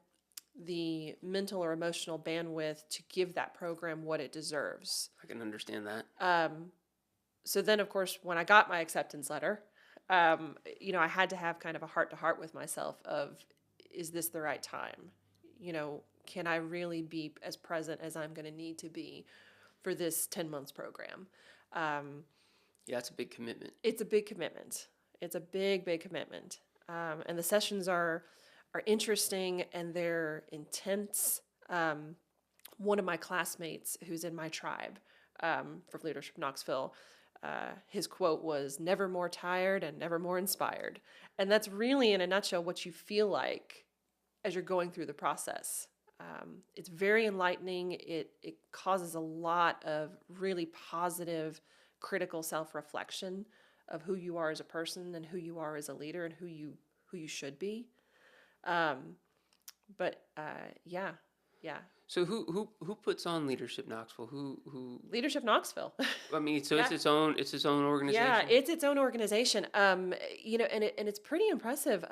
the mental or emotional bandwidth to give that program what it deserves. I can understand that. So then, of course, when I got my acceptance letter, I had to have kind of a heart-to-heart with myself of, is this the right time? Can I really be as present as I'm going to need to be for this 10 months program? Yeah, it's a big commitment. It's a big commitment. It's a big, big commitment. And the sessions are interesting and they're intense. One of my classmates who's in my tribe for Leadership Knoxville, his quote was, "Never more tired and never more inspired." And that's really, in a nutshell, what you feel like as you're going through the process. It's very enlightening. It causes a lot of really positive, critical self-reflection of who you are as a person and who you are as a leader and who you should be. Yeah. So who puts on Leadership Knoxville? Who? Leadership Knoxville. I mean, so Yeah. it's its own organization. Yeah, it's its own organization. And it's pretty impressive.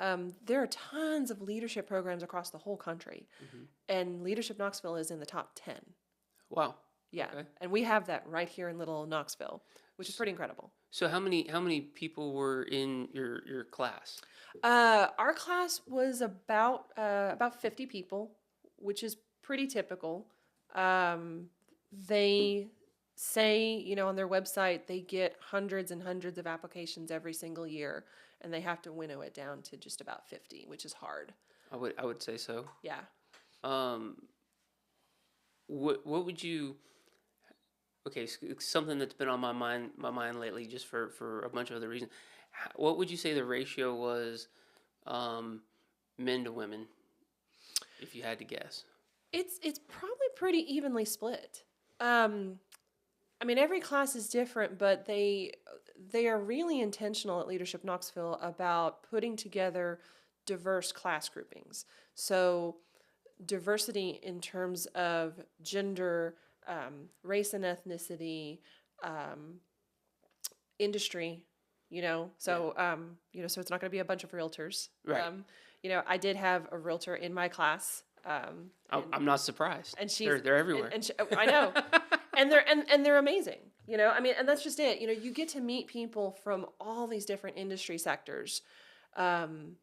There are tons of leadership programs across the whole country, and Leadership Knoxville is in the top 10. Wow. Yeah, Okay. and we have that right here in Little Knoxville, which is pretty incredible. So how many people were in your class? Our class was about 50 people, which is pretty typical. They say, on their website, they get hundreds and hundreds of applications every single year, and they have to winnow it down to just about 50, which is hard. I would say so. Yeah. What would you? Okay, something that's been on my mind lately, just for a bunch of other reasons. What would you say the ratio was, men to women, if you had to guess? It's probably pretty evenly split. Every class is different, but they are really intentional at Leadership Knoxville about putting together diverse class groupings. So diversity in terms of gender, race and ethnicity, industry, so so it's not going to be a bunch of realtors. Right. I did have a realtor in my class. I'm not surprised. And she's they're everywhere. I know, and they're amazing. And that's just it. You get to meet people from all these different industry sectors, and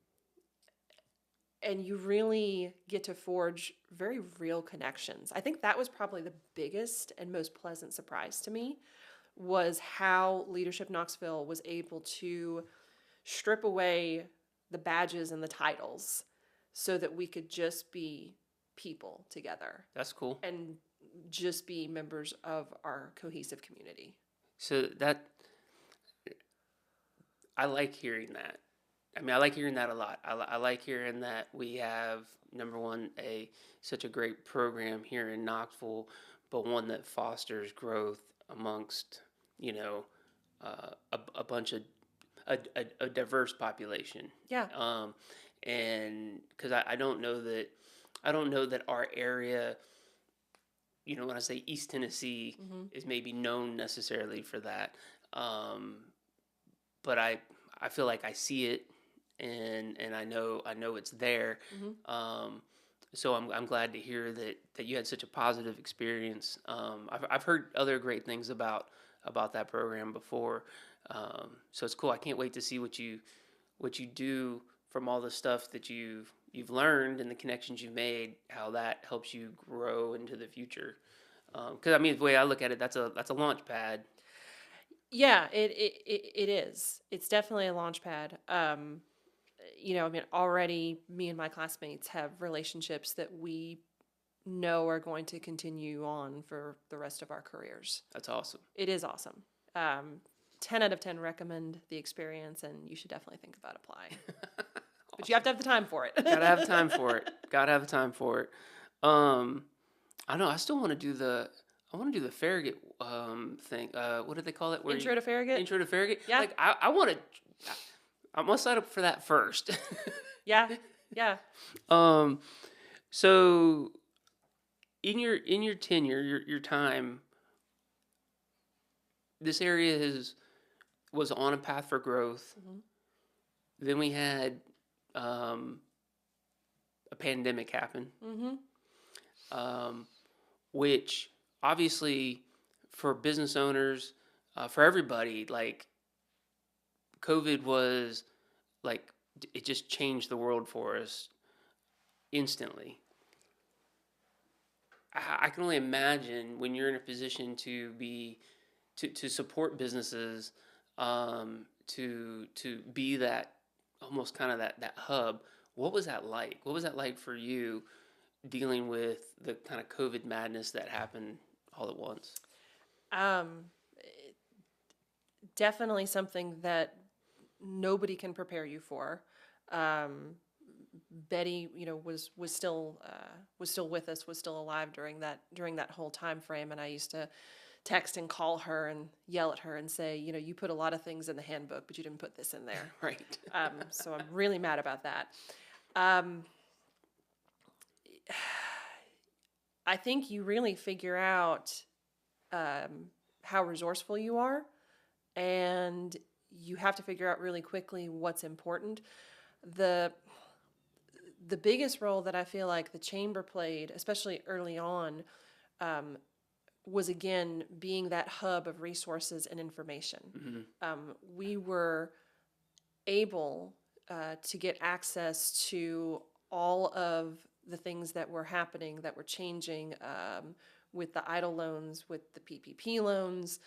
you really get to forge very real connections. I think that was probably the biggest and most pleasant surprise to me, was how Leadership Knoxville was able to strip away the badges and the titles so that we could just be people together. That's cool. And just be members of our cohesive community. So I like hearing that. I like hearing that a lot. I like hearing that we have, number one, such a great program here in Knoxville, but one that fosters growth amongst, a bunch of a diverse population. Yeah. And because I don't know that our area, when I say East Tennessee, is maybe known necessarily for that. But I feel like I see it, and I know it's there. So I'm glad to hear that you had such a positive experience. I've heard other great things about that program before. So it's cool. I can't wait to see what you do from all the stuff that you've learned and the connections you've made, how that helps you grow into the future. Because the way I look at it, that's a launch pad. Yeah, it is. It's definitely a launch pad. Already me and my classmates have relationships that we know are going to continue on for the rest of our careers. That's awesome. It is awesome. 10 out of 10 recommend the experience, and you should definitely think about applying. But you have to have the time for it. Gotta have time for it. I know. I still want to do the. I want to do the Farragut thing. What do they call it? Intro to Farragut? Intro to Farragut. Yeah. Like I want to. I'm gonna sign up for that first. Yeah. Yeah. So in your tenure, your time, this area was on a path for growth. Mm-hmm. Then we had a pandemic happen, which obviously for business owners, for everybody, like COVID was like it just changed the world for us instantly. I can only imagine when you're in a position to be to support businesses, to be that almost kind of that hub. What was that like? What was that like for you dealing with the kind of COVID madness that happened all at once? Um, Definitely something that nobody can prepare you for. Betty, was still with us, was still alive during that whole time frame, and I used to text and call her and yell at her and say, you put a lot of things in the handbook, but you didn't put this in there. Right. So I'm really mad about that. I think you really figure out how resourceful you are, and you have to figure out really quickly what's important. The biggest role that I feel like the chamber played, especially early on, was again being that hub of resources and information. We were able to get access to all of the things that were happening, that were changing, with the EIDL loans, with the PPP loans.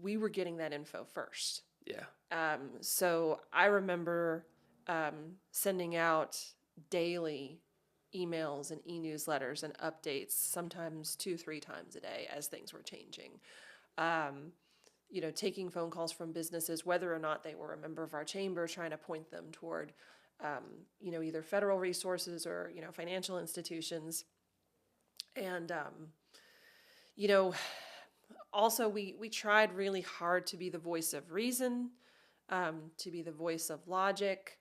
We were getting that info first. Yeah. So I remember sending out daily emails and e-newsletters and updates, sometimes 2-3 times a day as things were changing. Taking phone calls from businesses, whether or not they were a member of our chamber, trying to point them toward, either federal resources or, financial institutions. And, also we tried really hard to be the voice of reason, to be the voice of logic,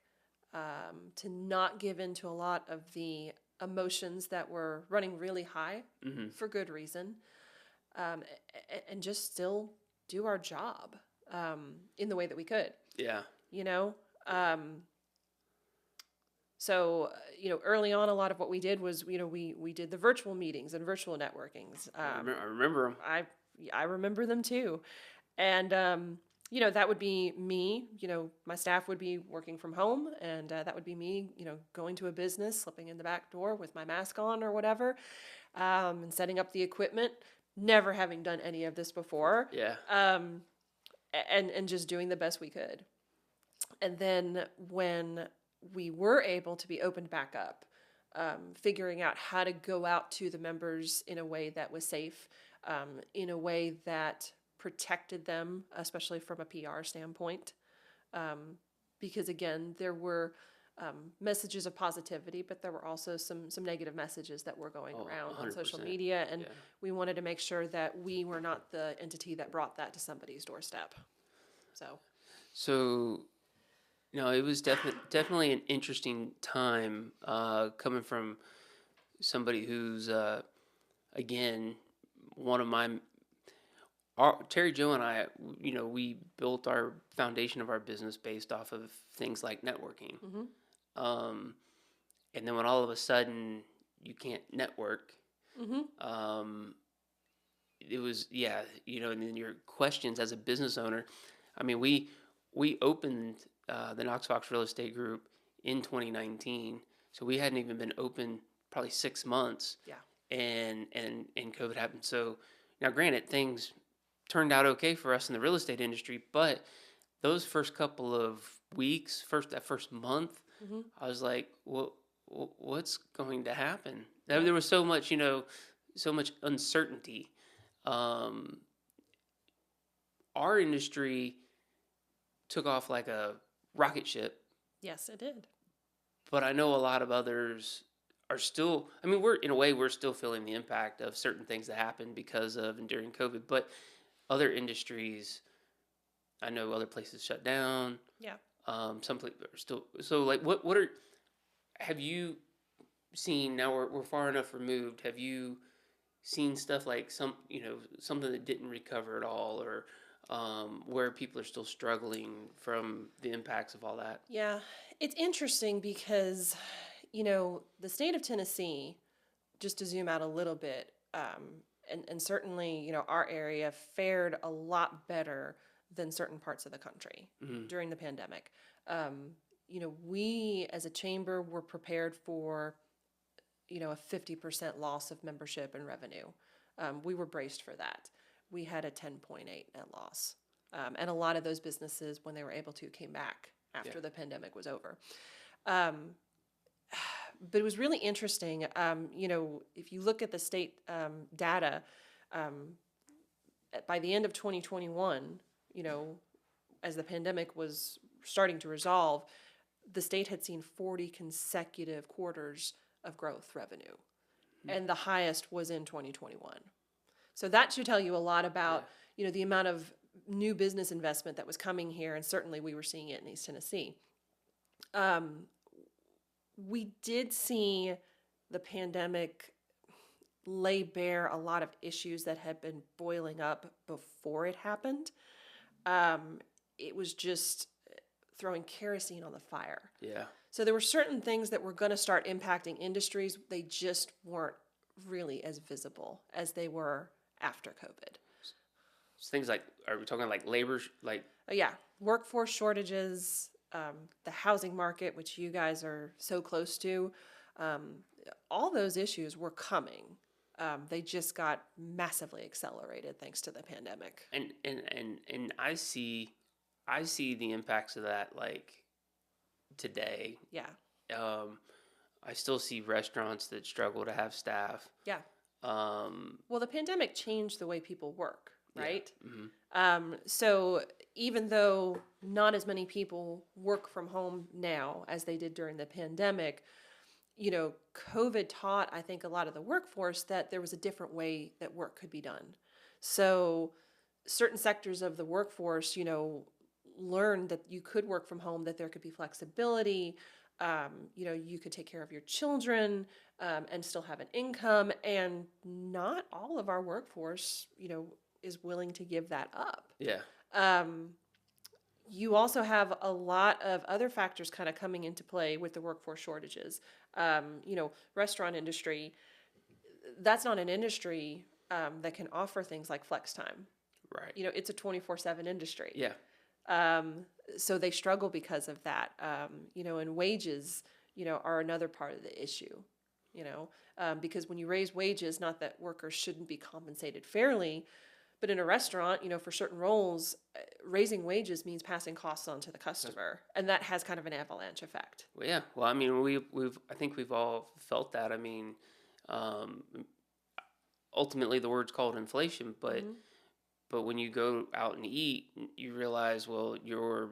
to not give in to a lot of the emotions that were running really high for good reason, and just still do our job in the way that we could. Yeah. So, early on, a lot of what we did was, we did the virtual meetings and virtual networkings. I remember them. I remember them too. And, that would be me, my staff would be working from home, and that would be me, going to a business, slipping in the back door with my mask on or whatever, and setting up the equipment, never having done any of this before. Yeah. And just doing the best we could. And then when we were able to be opened back up, figuring out how to go out to the members in a way that was safe, in a way that protected them, especially from a PR standpoint. Because again, there were messages of positivity, but there were also some negative messages that were going around on social media, and we wanted to make sure that we were not the entity that brought that to somebody's doorstep. So it was definitely an interesting time, coming from somebody who's, again, one of my, Terry Jo and I, we built our foundation of our business based off of things like networking. And then when all of a sudden you can't network, it was, and then your questions as a business owner. I mean, we opened the Knox Fox Real Estate Group in 2019, so we hadn't even been open probably 6 months. Yeah. And COVID happened. So now, granted, things turned out okay for us in the real estate industry, but those first couple of weeks, that first month, I was like, well, what's going to happen? Yeah. There was so much, so much uncertainty. Our industry took off like a rocket ship. Yes, it did. But I know a lot of others are still, I mean, we're still feeling the impact of certain things that happened because of and during COVID, but other industries, I know other places shut down. Yeah. Some places are still, so like, have you seen, now we're far enough removed, have you seen stuff like something that didn't recover at all, or where people are still struggling from the impacts of all that? Yeah. It's interesting because, the state of Tennessee, just to zoom out a little bit, and certainly, our area fared a lot better than certain parts of the country during the pandemic. We as a chamber were prepared for, a 50% loss of membership and revenue. We were braced for that. We had a 10.8 net loss. And a lot of those businesses, when they were able to, came back after the pandemic was over. But it was really interesting. If you look at the state data, by the end of 2021, as the pandemic was starting to resolve, the state had seen 40 consecutive quarters of growth revenue. And the highest was in 2021. So that should tell you a lot about, the amount of new business investment that was coming here, and certainly we were seeing it in East Tennessee. We did see the pandemic lay bare a lot of issues that had been boiling up before it happened. It was just throwing kerosene on the fire. Yeah. So there were certain things that were going to start impacting industries. They just weren't really as visible as they were after COVID. Things like, are we talking like labor, like? Yeah, workforce shortages, the housing market, which you guys are so close to, all those issues were coming. They just got massively accelerated thanks to the pandemic. And I see the impacts of that like today. Yeah. I still see restaurants that struggle to have staff. Yeah. Well, the pandemic changed the way people work, right? Yeah. Mm-hmm. So even though not as many people work from home now as they did during the pandemic, COVID taught, I think, a lot of the workforce that there was a different way that work could be done. So certain sectors of the workforce, learned that you could work from home, that there could be flexibility, you could take care of your children and still have an income. And not all of our workforce, is willing to give that up. Yeah. You also have a lot of other factors kind of coming into play with the workforce shortages. Restaurant industry, that's not an industry that can offer things like flex time. Right. It's a 24/7 industry. Yeah. So they struggle because of that. And wages, are another part of the issue, because when you raise wages, not that workers shouldn't be compensated fairly, but in a restaurant, for certain roles, raising wages means passing costs on to the customer, and that has kind of an avalanche effect. Well, yeah. Well, I mean, I think we've all felt that. I mean, ultimately the word's called inflation, but Mm-hmm. but when you go out and eat, you realize, well, you're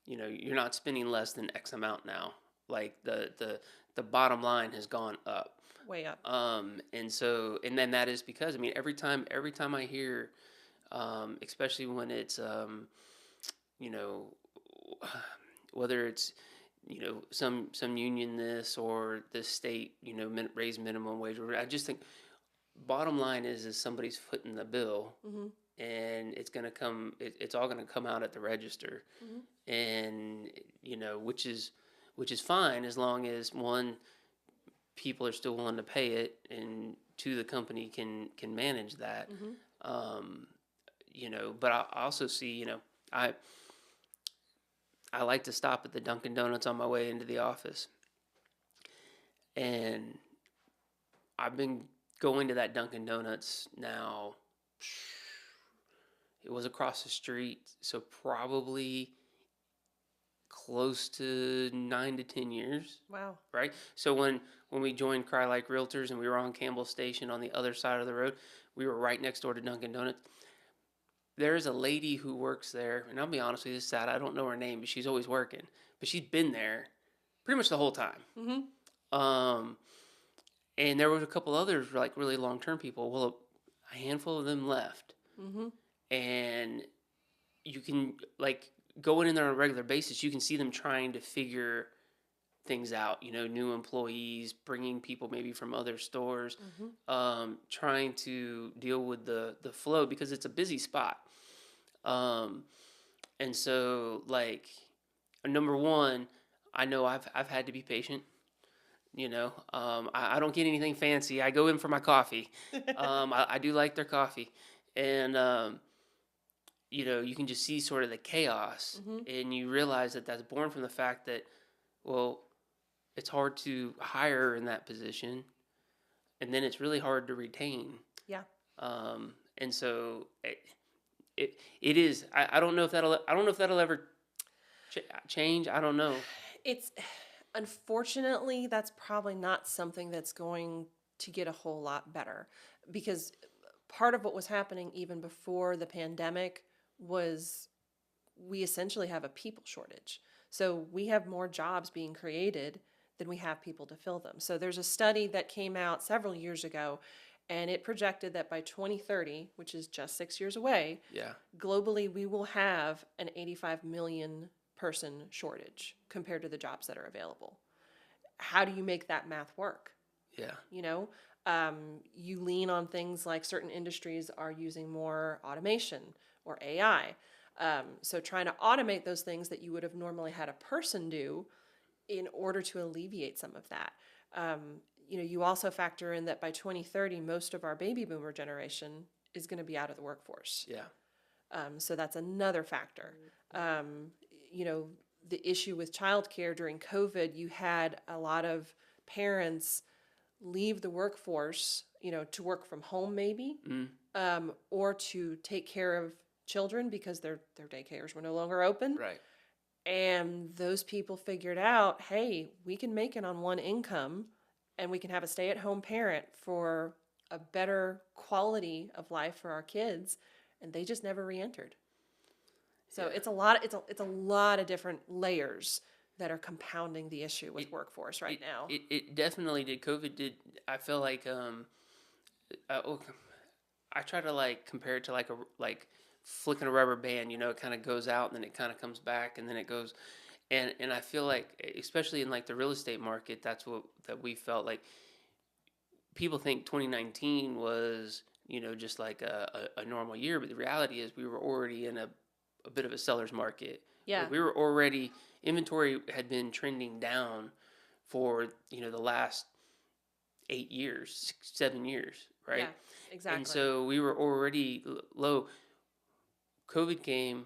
not spending less than X amount now. Like the bottom line has gone up. Way up. And then that is because, I mean, every time I hear, especially when it's, whether it's, some union this or the state, raise minimum wage, I just think bottom line is somebody's footing the bill. Mm-hmm. And it's going to come, it's all going to come out at the register. Mm-hmm. And, which is fine as long as one, people are still willing to pay it, and two, the company can manage that. Mm-hmm. But I also see, I like to stop at the Dunkin' Donuts on my way into the office. And I've been going to that Dunkin' Donuts now, it was across the street, so probably close to 9 to 10 years. Wow. Right? So when we joined Cry Like Realtors and we were on Campbell Station on the other side of the road, we were right next door to Dunkin' Donuts. There's a lady who works there, and I'll be honest with you, it's sad, I don't know her name, but she's always working. But she's been there pretty much the whole time. Mm-hmm. Um, and there was a couple others, like really long-term people. Well, a handful of them left. Mm-hmm. And you can, like, going in there on a regular basis, you can see them trying to figure things out, new employees, bringing people maybe from other stores, Mm-hmm. trying to deal with the flow because it's a busy spot. Um, and so, like, number one, I know I've had to be patient. I don't get anything fancy. I go in for my coffee. I do like their coffee, and you can just see sort of the chaos, Mm-hmm. and you realize that that's born from the fact that, well, it's hard to hire in that position, and then it's really hard to retain. Yeah. And so it is. I don't know if that'll ever change. I don't know. It's unfortunately that's probably not something that's going to get a whole lot better, because part of what was happening even before the pandemic was we essentially have a people shortage. So we have more jobs being created than we have people to fill them. So there's a study that came out several years ago, and it projected that by 2030, which is just 6 years away, Yeah. globally we will have an 85 million person shortage compared to the jobs that are available. How do you make that math work? Yeah. You lean on things like certain industries are using more automation or AI. So trying to automate those things that you would have normally had a person do in order to alleviate some of that. You also factor in that by 2030, most of our baby boomer generation is going to be out of the workforce. Yeah. So that's another factor. You know, the issue with childcare during COVID, you had a lot of parents leave the workforce, to work from home maybe, or to take care of children because their daycares were no longer open. Right. And those people figured out, hey, we can make it on one income and we can have a stay-at-home parent for a better quality of life for our kids, and they just never re-entered. So Yeah. it's a lot of different layers that are compounding the issue with workforce right now. It definitely did. COVID did. I feel like I try to like compare it to like flicking a rubber band. It kind of goes out and then it kind of comes back and then it goes. And I feel like, especially in like the real estate market, that's what that we felt like. People think 2019 was just like a normal year, but the reality is we were already in a bit of a seller's market. Yeah. We were already, inventory had been trending down for the last 8 years, 7 years, right? Yeah, exactly. And so we were already low. COVID came,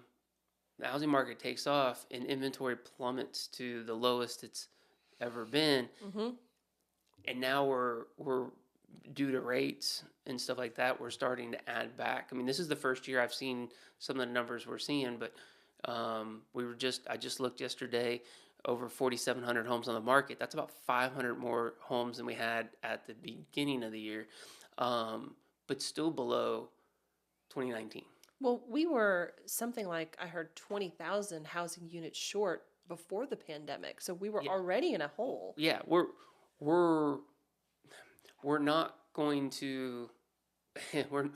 the housing market takes off, and inventory plummets to the lowest it's ever been. Mm-hmm. And now we're due to rates and stuff like that, we're starting to add back. I mean, this is the first year I've seen some of the numbers we're seeing, but I just looked yesterday, over 4,700 homes on the market. That's about 500 more homes than we had at the beginning of the year, but still below 2019. Well, we were something like, I heard, 20,000 housing units short before the pandemic. So we were already in a hole. Yeah, we're not going to we're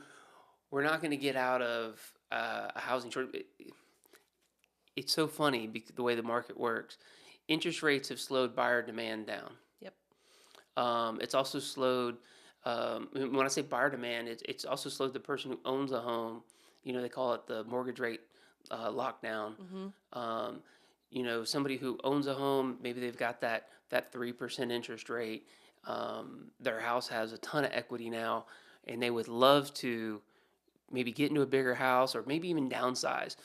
not going to get out of a housing shortage. It's so funny the way the market works. Interest rates have slowed buyer demand down. Yep. It's also slowed. When I say buyer demand, it's also slowed the person who owns a home. They call it the mortgage rate lockdown. Mm-hmm. Somebody who owns a home, maybe they've got that 3% interest rate. Their house has a ton of equity now, and they would love to maybe get into a bigger house or maybe even downsize.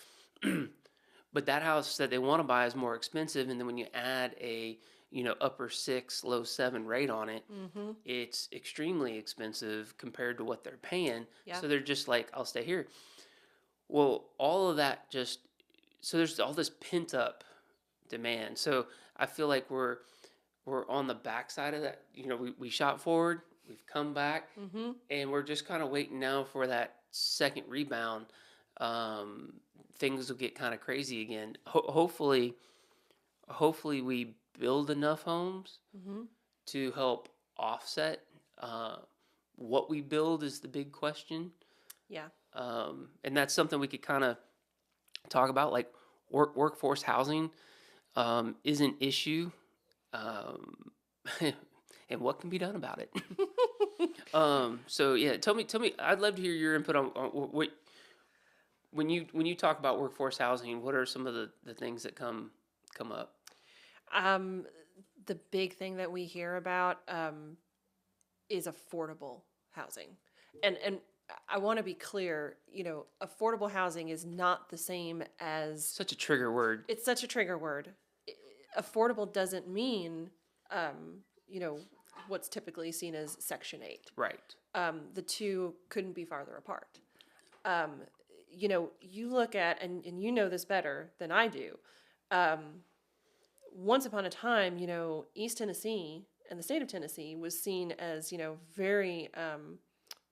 But that house that they want to buy is more expensive, and then when you add a upper 6, low 7 rate on it, Mm-hmm. it's extremely expensive compared to what they're paying. Yeah. So they're just like, I'll stay here. Well, all of that so there's all this pent up demand. So I feel like we're on the backside of that. We shot forward, we've come back, Mm-hmm. and we're just kind of waiting now for that second rebound. Things will get kind of crazy again. Hopefully we build enough homes Mm-hmm. to help offset. What we build is the big question. Yeah. And that's something we could kind of talk about, like workforce housing is an issue, and what can be done about it. So yeah, tell me. I'd love to hear your input on what when you talk about workforce housing. What are some of the things that come up? The big thing that we hear about is affordable housing, and I want to be clear. Affordable housing is not the same as Such a trigger word. It's such a trigger word. Affordable doesn't mean, what's typically seen as Section 8. Right. The two couldn't be farther apart. You look at, and you know this better than I do, once upon a time, East Tennessee and the state of Tennessee was seen as, very,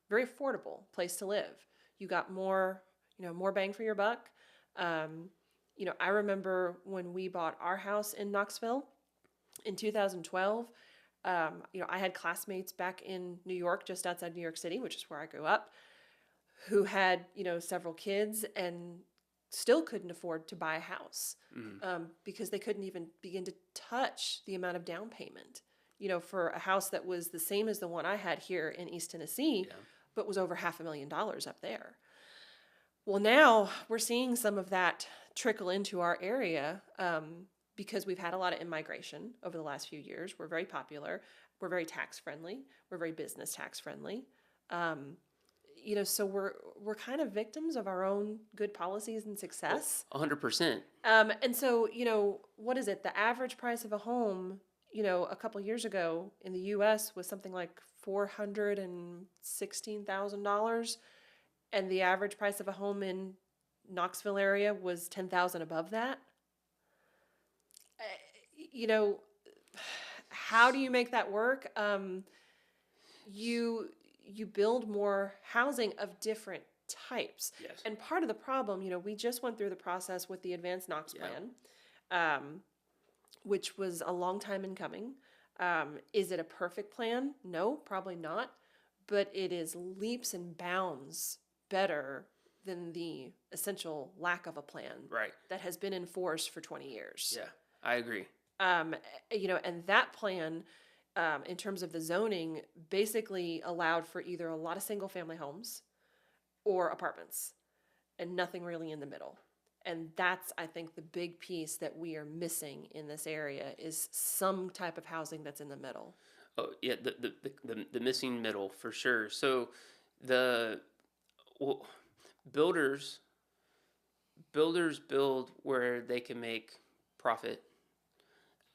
very affordable place to live. You got more bang for your buck. I remember when we bought our house in Knoxville in 2012, I had classmates back in New York, just outside New York City, which is where I grew up, who had, several kids and still couldn't afford to buy a house because they couldn't even begin to touch the amount of down payment, for a house that was the same as the one I had here in East Tennessee, but was over $500,000 up there. Well, now we're seeing some of that trickle into our area because we've had a lot of immigration over the last few years. We're very popular. We're very tax friendly. We're very business tax friendly. So we're kind of victims of our own good policies and success. 100%. And so, what is it? The average price of a home, a couple years ago in the U.S. was something like $416,000. And the average price of a home in Knoxville area was $10,000 above that. How do you make that work? You build more housing of different types. Yes. And part of the problem, we just went through the process with the Advanced Knox Plan, which was a long time in coming. Is it a perfect plan? No, probably not. But it is leaps and bounds better than the essential lack of a plan that has been in force for 20 years. Yeah, I agree. And that plan, in terms of the zoning, basically allowed for either a lot of single family homes or apartments and nothing really in the middle. And that's, I think, the big piece that we are missing in this area is some type of housing that's in the middle. Oh yeah, the missing middle for sure. So builders build where they can make profit,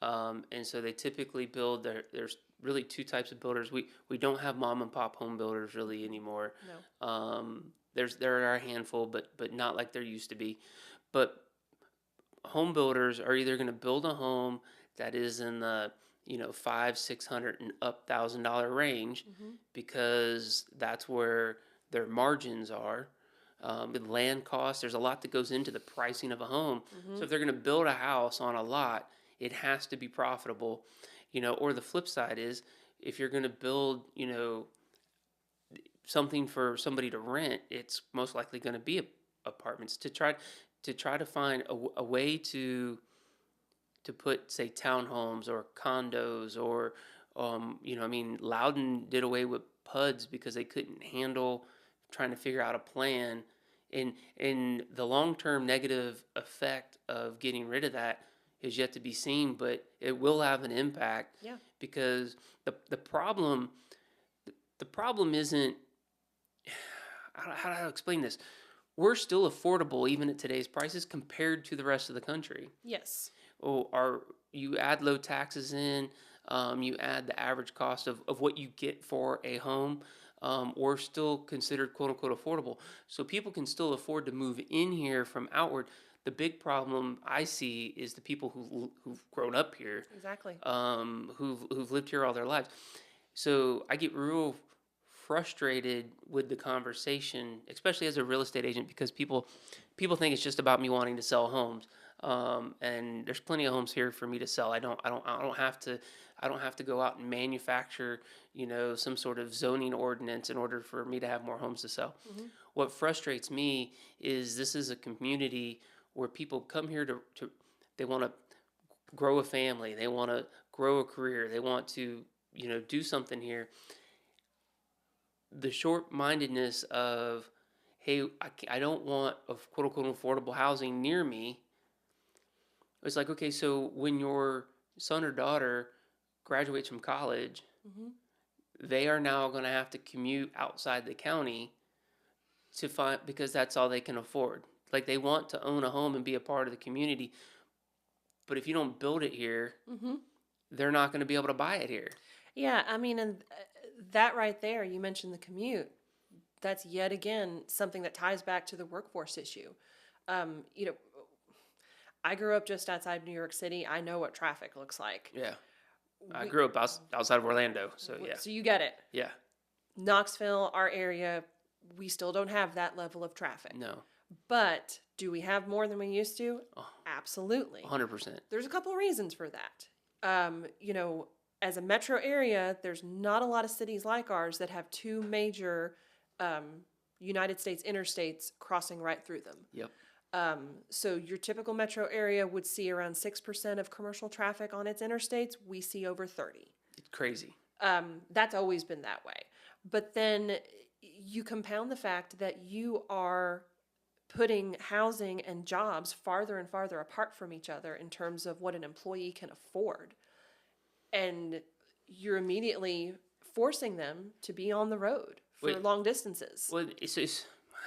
and so they typically build. There's really two types of builders. We don't have mom and pop home builders really anymore. No. There are a handful, but not like there used to be. But home builders are either going to build a home that is in the $500-600 and up $1,000 range, because that's where their margins are. With land costs, there's a lot that goes into the pricing of a home. So if they're going to build a house on a lot, it has to be profitable. Or the flip side is, if you're going to build, something for somebody to rent, it's most likely going to be apartments to try to find a way to put, say, townhomes or condos or, Loudon did away with PUDs because they couldn't handle trying to figure out a plan. And the long-term negative effect of getting rid of that is yet to be seen, but it will have an impact. Yeah. Because the problem isn't, how do I explain this? We're still affordable even at today's prices compared to the rest of the country. Yes. You add low taxes in, you add the average cost of what you get for a home, we're still considered quote unquote affordable. So people can still afford to move in here from outward. The big problem I see is the people who've grown up here. Exactly. Who've lived here all their lives. So I get real frustrated with the conversation, especially as a real estate agent, because people think it's just about me wanting to sell homes. And there's plenty of homes here for me to sell. I don't have to I don't have to go out and manufacture, some sort of zoning ordinance in order for me to have more homes to sell. Mm-hmm. What frustrates me is this is a community where people come here to they want to grow a family, they want to grow a career, they want to, do something here. The short-mindedness of, hey, I don't want a quote-unquote affordable housing near me. It's like, okay, so when your son or daughter graduates from college, Mm-hmm. they are now going to have to commute outside the county to find, because that's all they can afford. Like, they want to own a home and be a part of the community, but if you don't build it here, Mm-hmm. they're not going to be able to buy it here. Yeah, I mean, and that right there, you mentioned the commute. That's yet again something that ties back to the workforce issue. You know, I grew up just outside New York City. I know what traffic looks like. Yeah. I We, grew up outside of Orlando, so yeah. So you get it. Yeah. Knoxville, our area, we still don't have that level of traffic. No. But do we have more than we used to? Oh, Absolutely. 100%. There's a couple of reasons for that. As a metro area, there's not a lot of cities like ours that have two major United States interstates crossing right through them. Yep. So your typical metro area would see around 6% of commercial traffic on its interstates. We see over 30. It's crazy. That's always been that way. But then you compound the fact that you are putting housing and jobs farther and farther apart from each other in terms of what an employee can afford. And you're immediately forcing them to be on the road for long distances. Well,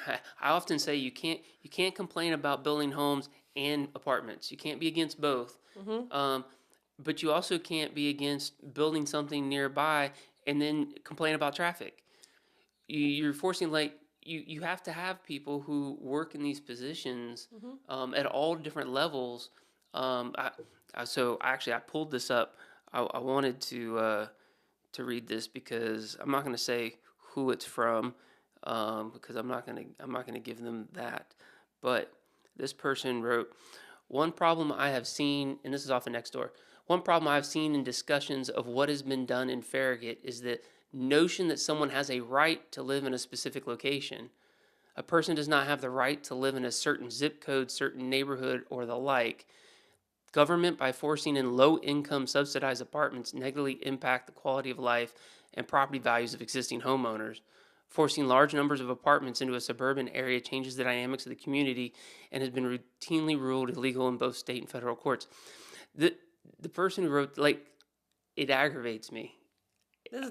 I often say you can't complain about building homes and apartments. You can't be against both. Mm-hmm. But you also can't be against building something nearby and then complain about traffic. You're forcing, you have to have people who work in these positions at all different levels. So actually, I pulled this up. I wanted to read this because I'm not going to say who it's from because I'm not going to give them that. But this person wrote, one problem I have seen, and this is off of Nextdoor. One problem I've seen in discussions of what has been done in Farragut is the notion that someone has a right to live in a specific location. A person does not have the right to live in a certain zip code, certain neighborhood, or the like. Government, by forcing in low-income subsidized apartments, negatively impact the quality of life and property values of existing homeowners. Forcing large numbers of apartments into a suburban area changes the dynamics of the community and has been routinely ruled illegal in both state and federal courts. The person who wrote, it aggravates me.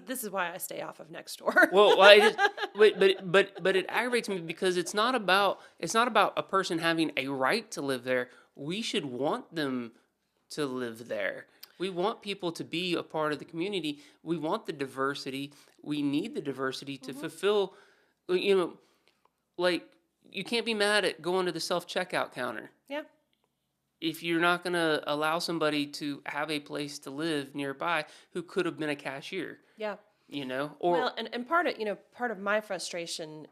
This is why I stay off of Nextdoor. But it aggravates me because it's not about a person having a right to live there. We should want them to live there. We want people to be a part of the community. We want the diversity. We need the diversity to fulfill, you can't be mad at going to the self-checkout counter. Yeah. If you're not going to allow somebody to have a place to live nearby who could have been a cashier. Yeah. And part of my frustration,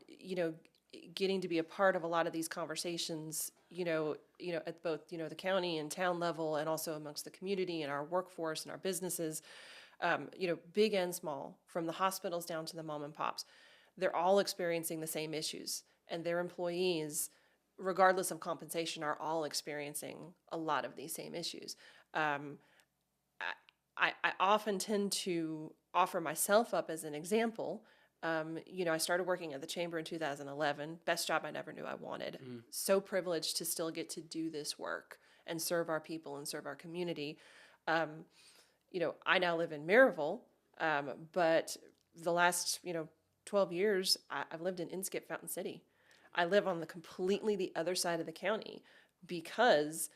getting to be a part of a lot of these conversations, at both, the county and town level and also amongst the community and our workforce and our businesses, big and small, from the hospitals down to the mom and pops, they're all experiencing the same issues, and their employees, regardless of compensation, are all experiencing a lot of these same issues. I often tend to offer myself up as an example. I started working at the chamber in 2011. Best job I never knew I wanted. So privileged to still get to do this work and serve our people and serve our community. I now live in Maryville, but the last, 12 years, I've lived in Inskip, Fountain City. I live on completely the other side of the county because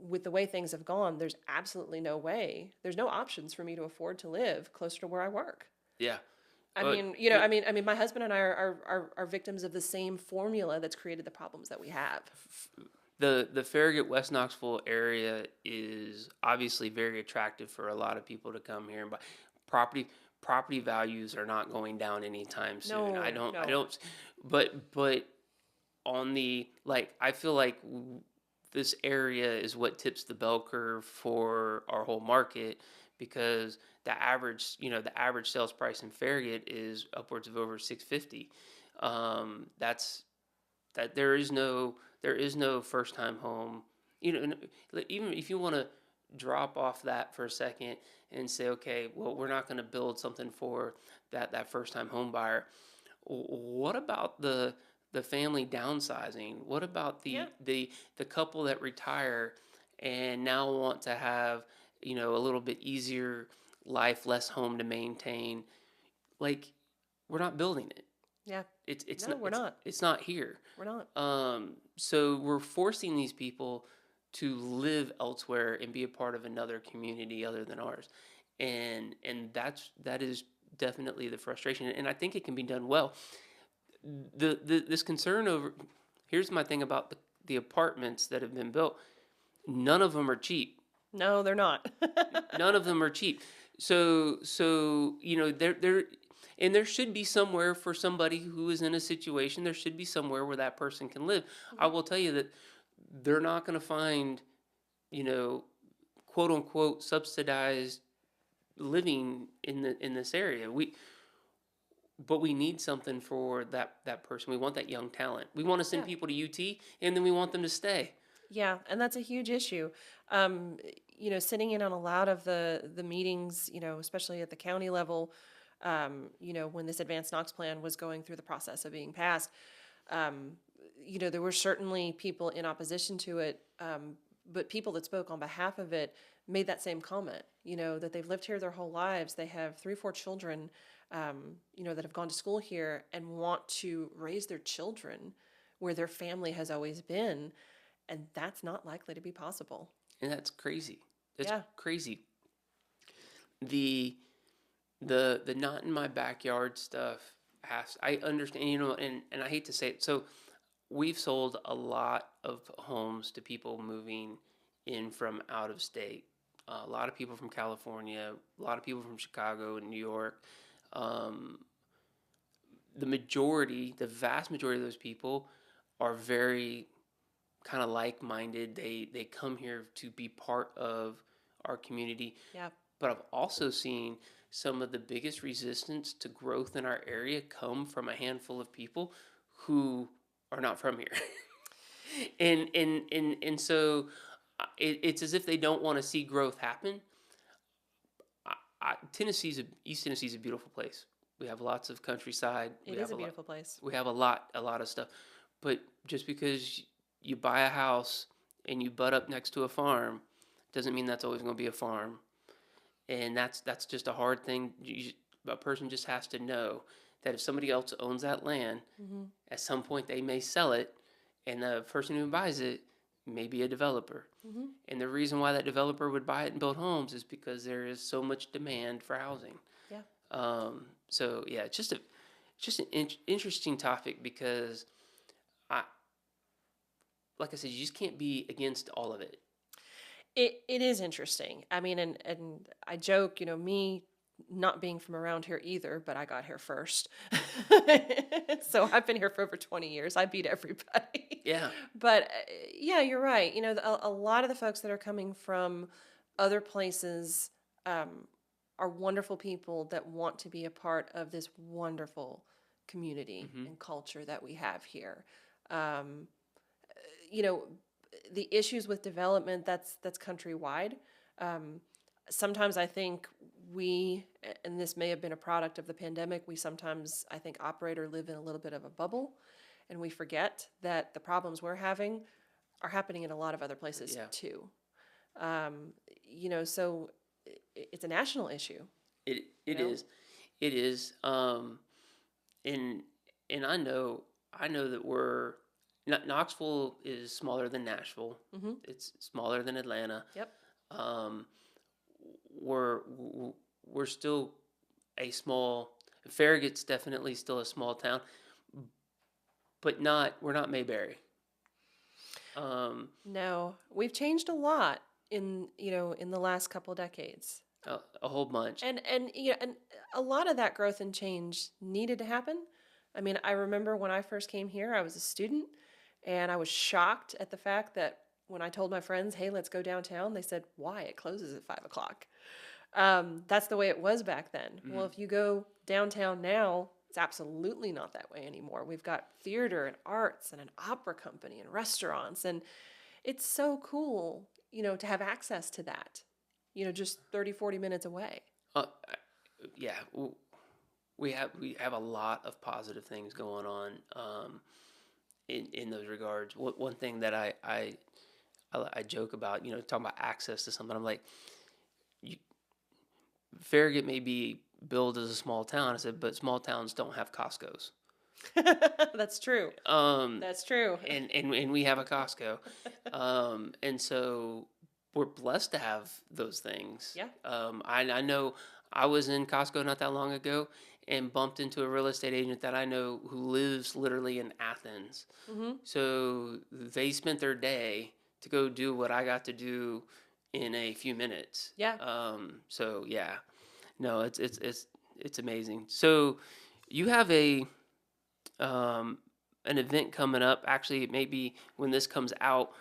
with the way things have gone, there's absolutely no way, there's no options for me to afford to live closer to where I work. Yeah. I mean, my husband and I are victims of the same formula that's created the problems that we have. The Farragut West Knoxville area is obviously very attractive for a lot of people to come here and buy. Property values are not going down anytime soon. No, I don't. no. But on the I feel like this area is what tips the bell curve for our whole market because the average sales price in Farragut is upwards of over 650. That's that there is no first time home. Even if you want to drop off that for a second and say, okay, well, we're not going to build something for that first time home buyer. What about the family downsizing? What about Yeah. the couple that retire and now want to have a little bit easier life, less home to maintain? Like, we're not building it. Yeah. It's No, not we're not. it's not here. We're not. So we're forcing these people to live elsewhere and be a part of another community other than ours, and that is definitely the frustration. And I think it can be done well. This concern over Here's my thing about the apartments that have been built. None of them are cheap. No, they're not. None of them are cheap. So and there should be somewhere for somebody who is in a situation. There should be somewhere where that person can live. I will tell you that they're not going to find, quote unquote, subsidized living in this area. But we need something for that person. We want that young talent. We want to send Yeah. people to UT, and then we want them to stay. Yeah, and that's a huge issue. Sitting in on a lot of the meetings, especially at the county level, when this advanced Knox plan was going through the process of being passed, there were certainly people in opposition to it, but people that spoke on behalf of it made that same comment, that they've lived here their whole lives. They have 3 or 4 children, that have gone to school here and want to raise their children where their family has always been. And that's not likely to be possible. And that's crazy. That's Yeah. crazy. The not in my backyard stuff I understand, and I hate to say it. So we've sold a lot of homes to people moving in from out of state. A lot of people from California, a lot of people from Chicago and New York. The vast majority of those people are very kind of like-minded. They come here to be part of our community. Yeah. But I've also seen some of the biggest resistance to growth in our area come from a handful of people who are not from here. and so it's as if they don't want to see growth happen. East Tennessee's a beautiful place. We have lots of countryside. It is a beautiful place. We have a lot of stuff. But just because you buy a house and you butt up next to a farm doesn't mean that's always going to be a farm. And that's just a hard thing. A person just has to know that if somebody else owns that land, at some point they may sell it, and the person who buys it may be a developer. And the reason why that developer would buy it and build homes is because there is so much demand for housing. Yeah. So yeah, it's just an interesting topic because like I said, you just can't be against all of it. It is interesting. I mean, and I joke, me not being from around here either, but I got here first. So I've been here for over 20 years. I beat everybody. Yeah. But yeah, you're right. A lot of the folks that are coming from other places are wonderful people that want to be a part of this wonderful community and culture that we have here. The issues with development, that's countrywide. Sometimes I think and this may have been a product of the pandemic, we sometimes, I think, operate or live in a little bit of a bubble, and we forget that the problems we're having are happening in a lot of other places too. So it's a national issue. It is. It is. And I know that Knoxville is smaller than Nashville. It's smaller than Atlanta. Yep. We're still a small. Farragut's definitely still a small town, but we're not Mayberry. No, we've changed a lot in the last couple of decades. A whole bunch. And a lot of that growth and change needed to happen. I mean, I remember when I first came here, I was a student, and I was shocked at the fact that when I told my friends, "Hey, let's go downtown," they said, "Why? It closes at 5 o'clock." That's the way it was back then. Well, if you go downtown now, it's absolutely not that way anymore. We've got theater and arts and an opera company and restaurants, and it's so cool, to have access to that, just 30, 40 minutes away. Yeah, we have a lot of positive things going on in those regards. One thing that I joke about, talking about access to something. I'm like, Farragut may be billed as a small town. I said, but small towns don't have Costco's. That's true. That's true. And we have a Costco, and so we're blessed to have those things. Yeah. I know I was in Costco not that long ago and bumped into a real estate agent that I know who lives literally in Athens. Mm-hmm. So they spent their day to go do what I got to do in a few minutes. Yeah. So yeah, no, it's amazing. So you have an event coming up. Actually, maybe when this comes out,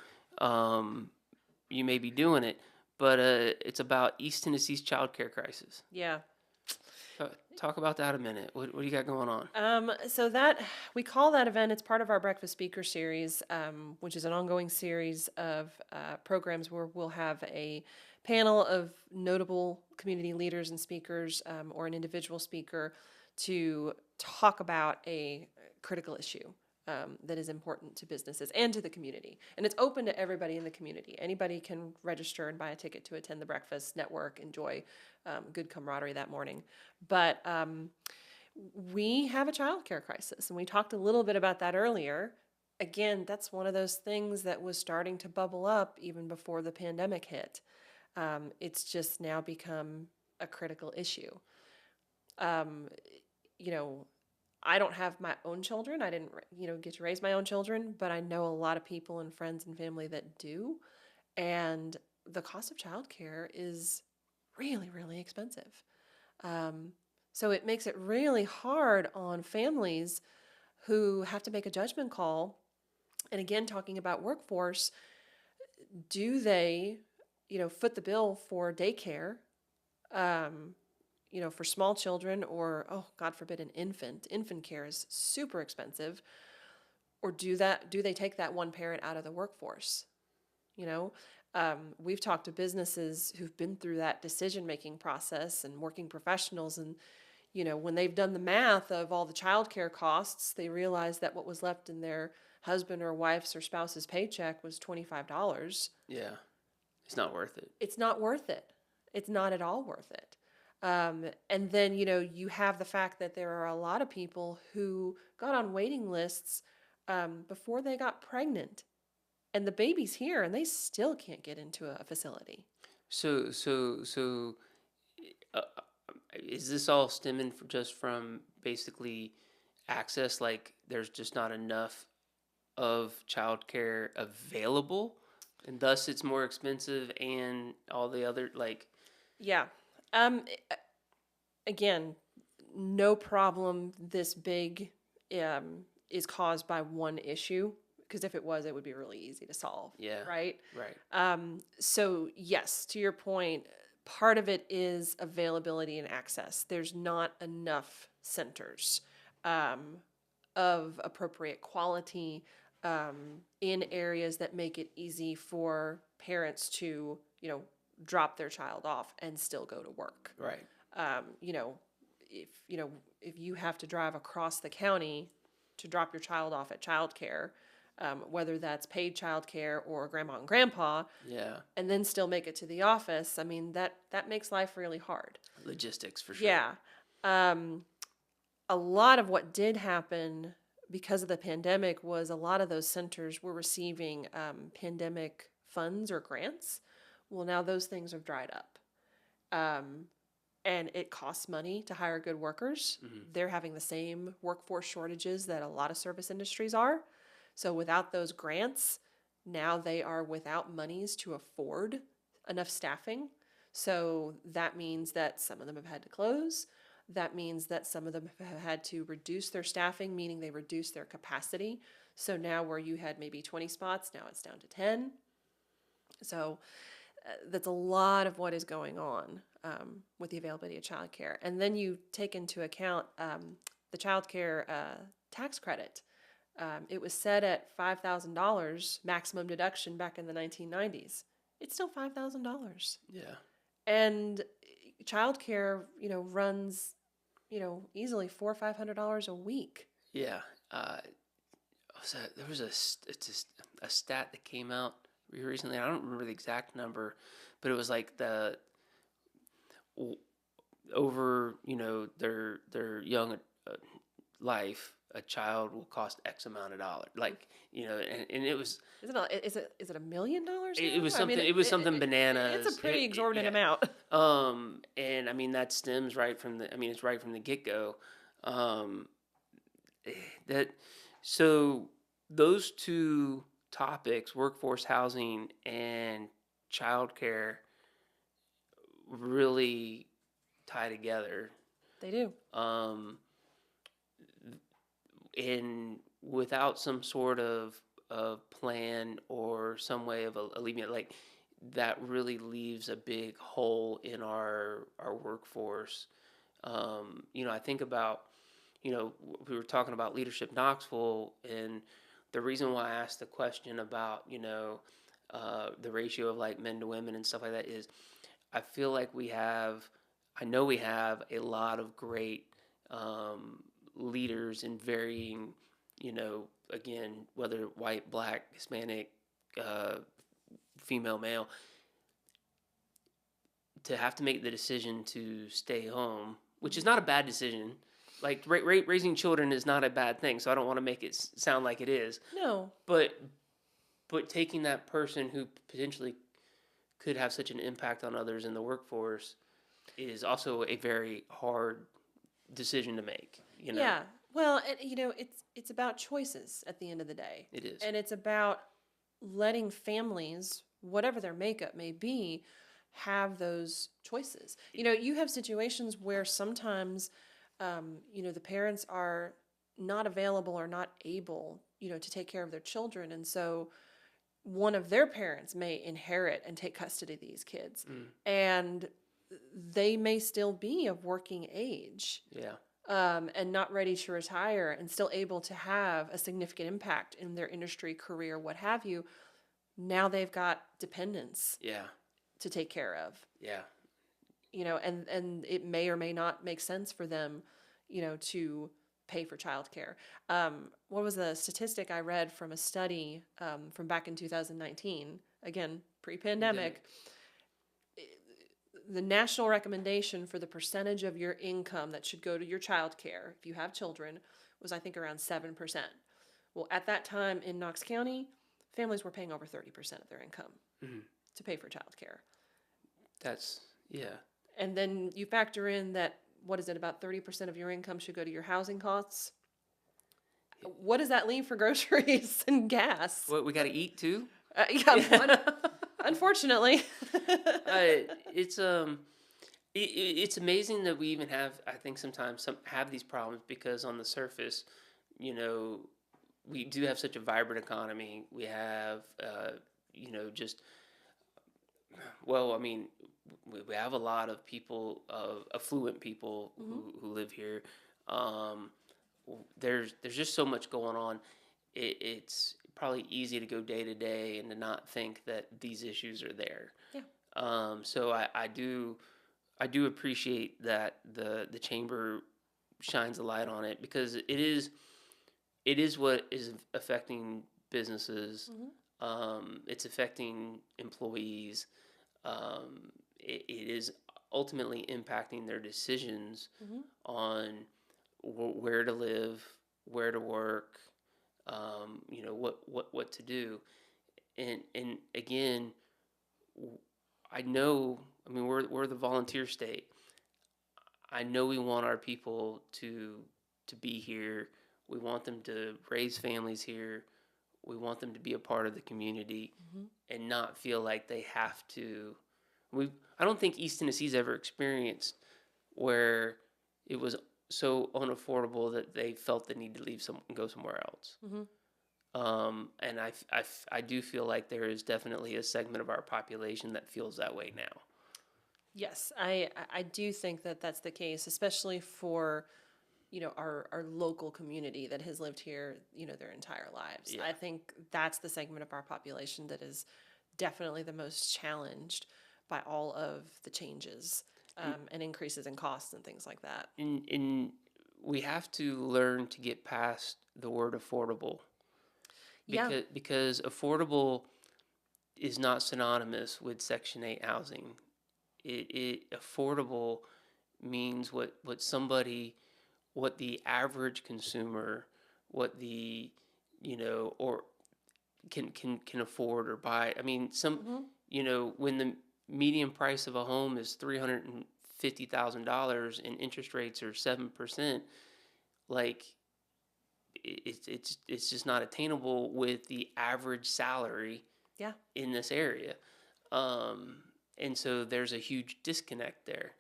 you may be doing it, but it's about East Tennessee's child care crisis. Yeah. Talk about that a minute. What do you got going on? So that we call that event. It's part of our Breakfast Speaker Series, which is an ongoing series of programs where we'll have a panel of notable community leaders and speakers, or an individual speaker, to talk about a critical issue that is important to businesses and to the community. And it's open to everybody in the community. Anybody can register and buy a ticket to attend the breakfast, network, enjoy good camaraderie that morning. But we have a child care crisis, and we talked a little bit about that earlier. Again, that's one of those things that was starting to bubble up even before the pandemic hit. It's just now become a critical issue. I don't have my own children. I didn't, get to raise my own children, but I know a lot of people and friends and family that do. And the cost of childcare is really, really expensive. So it makes it really hard on families who have to make a judgment call. And again, talking about workforce, do they, foot the bill for daycare? For small children, or, oh, God forbid, an infant. Infant care is super expensive. Or do they take that one parent out of the workforce? We've talked to businesses who've been through that decision-making process, and working professionals, and, when they've done the math of all the childcare costs, they realize that what was left in their husband or wife's or spouse's paycheck was $25. Yeah, it's not worth it. It's not worth it. It's not at all worth it. And then, you have the fact that there are a lot of people who got on waiting lists before they got pregnant, and the baby's here and they still can't get into a facility. So, is this all stemming from basically access? Like, there's just not enough of childcare available, and thus it's more expensive, and all the other Yeah. Again, no problem this big is caused by one issue, because if it was, it would be really easy to solve. Yeah. Right? Right. So yes, to your point, part of it is availability and access. There's not enough centers of appropriate quality in areas that make it easy for parents to, drop their child off and still go to work. Right. If you have to drive across the county to drop your child off at childcare, whether that's paid childcare or grandma and grandpa, yeah, and then still make it to the office, I mean, that makes life really hard. Logistics for sure. Yeah. A lot of what did happen because of the pandemic was a lot of those centers were receiving pandemic funds or grants. Well, now those things have dried up. And it costs money to hire good workers. Mm-hmm. They're having the same workforce shortages that a lot of service industries are. So without those grants, now they are without monies to afford enough staffing. So that means that some of them have had to close. That means that some of them have had to reduce their staffing, meaning they reduce their capacity. So now where you had maybe 20 spots, now it's down to 10. So that's a lot of what is going on with the availability of childcare. And then you take into account the childcare tax credit. It was set at $5,000 maximum deduction back in the 1990s. It's still $5,000. Yeah. And childcare, runs, easily $400 or $500 a week. Yeah. There was a stat that came out recently. I don't remember the exact number, but it was like over their young life, a child will cost X amount of dollars. Like and it was. Is it $1 million? It was something. It was something bananas. It's a pretty exorbitant amount. And I mean that stems right from the. I mean it's right from the get go. So those two topics, workforce housing and childcare, really tie together. They do. And without some sort of plan or some way of alleviating, like that really leaves a big hole in our workforce. I think about, we were talking about Leadership Knoxville, and the reason why I asked the question about, the ratio of like men to women and stuff like that is I feel like I know we have a lot of great leaders in varying, again, whether white, black, Hispanic, female, male, to have to make the decision to stay home, which is not a bad decision. Like raising children is not a bad thing, so I don't want to make it sound like it is. No. But taking that person who potentially could have such an impact on others in the workforce is also a very hard decision to make. Yeah. Well, it's about choices at the end of the day. It is. And it's about letting families, whatever their makeup may be, have those choices. You have situations where sometimes, the parents are not available or not able, to take care of their children. And so one of their parents may inherit and take custody of these kids. And they may still be of working age. Yeah. And not ready to retire and still able to have a significant impact in their industry, career, what have you. Now they've got dependents. Yeah. To take care of. Yeah. And it may or may not make sense for them, to pay for childcare. What was the statistic I read from a study from back in 2019? Again, pre-pandemic. The national recommendation for the percentage of your income that should go to your child care, if you have children, was I think around 7%. Well, at that time in Knox County, families were paying over 30% of their income to pay for child care. Yeah. And then you factor in that, what is it, about 30% of your income should go to your housing costs? What does that leave for groceries and gas? What, we got to eat too? Unfortunately. It's amazing that we even have, I think sometimes have these problems because on the surface, we do have such a vibrant economy. We have, we have a lot of people, affluent people who live here. There's just so much going on. It's probably easy to go day to day and to not think that these issues are there. Yeah. So I do appreciate that the chamber shines a light on it because it is what is affecting businesses. It's affecting employees. It is ultimately impacting their decisions on where to live, where to work, what to do, and again, I know. I mean, we're the volunteer state. I know we want our people to be here. We want them to raise families here. We want them to be a part of the community and not feel like they have to. I don't think East Tennessee's ever experienced where it was so unaffordable that they felt the need to leave and go somewhere else. And I do feel like there is definitely a segment of our population that feels that way now. Yes, I do think that that's the case, especially for, our local community that has lived here, their entire lives. Yeah. I think that's the segment of our population that is definitely the most challenged by all of the changes, and increases in costs and things like that. In we have to learn to get past the word affordable, Yeah, because affordable is not synonymous with Section 8 housing. It affordable means what the average consumer, what the, or can afford or buy. I mean, when the median price of a home is $350,000 and interest rates are 7%, like it's just not attainable with the average salary yeah, in this area. And so there's a huge disconnect there.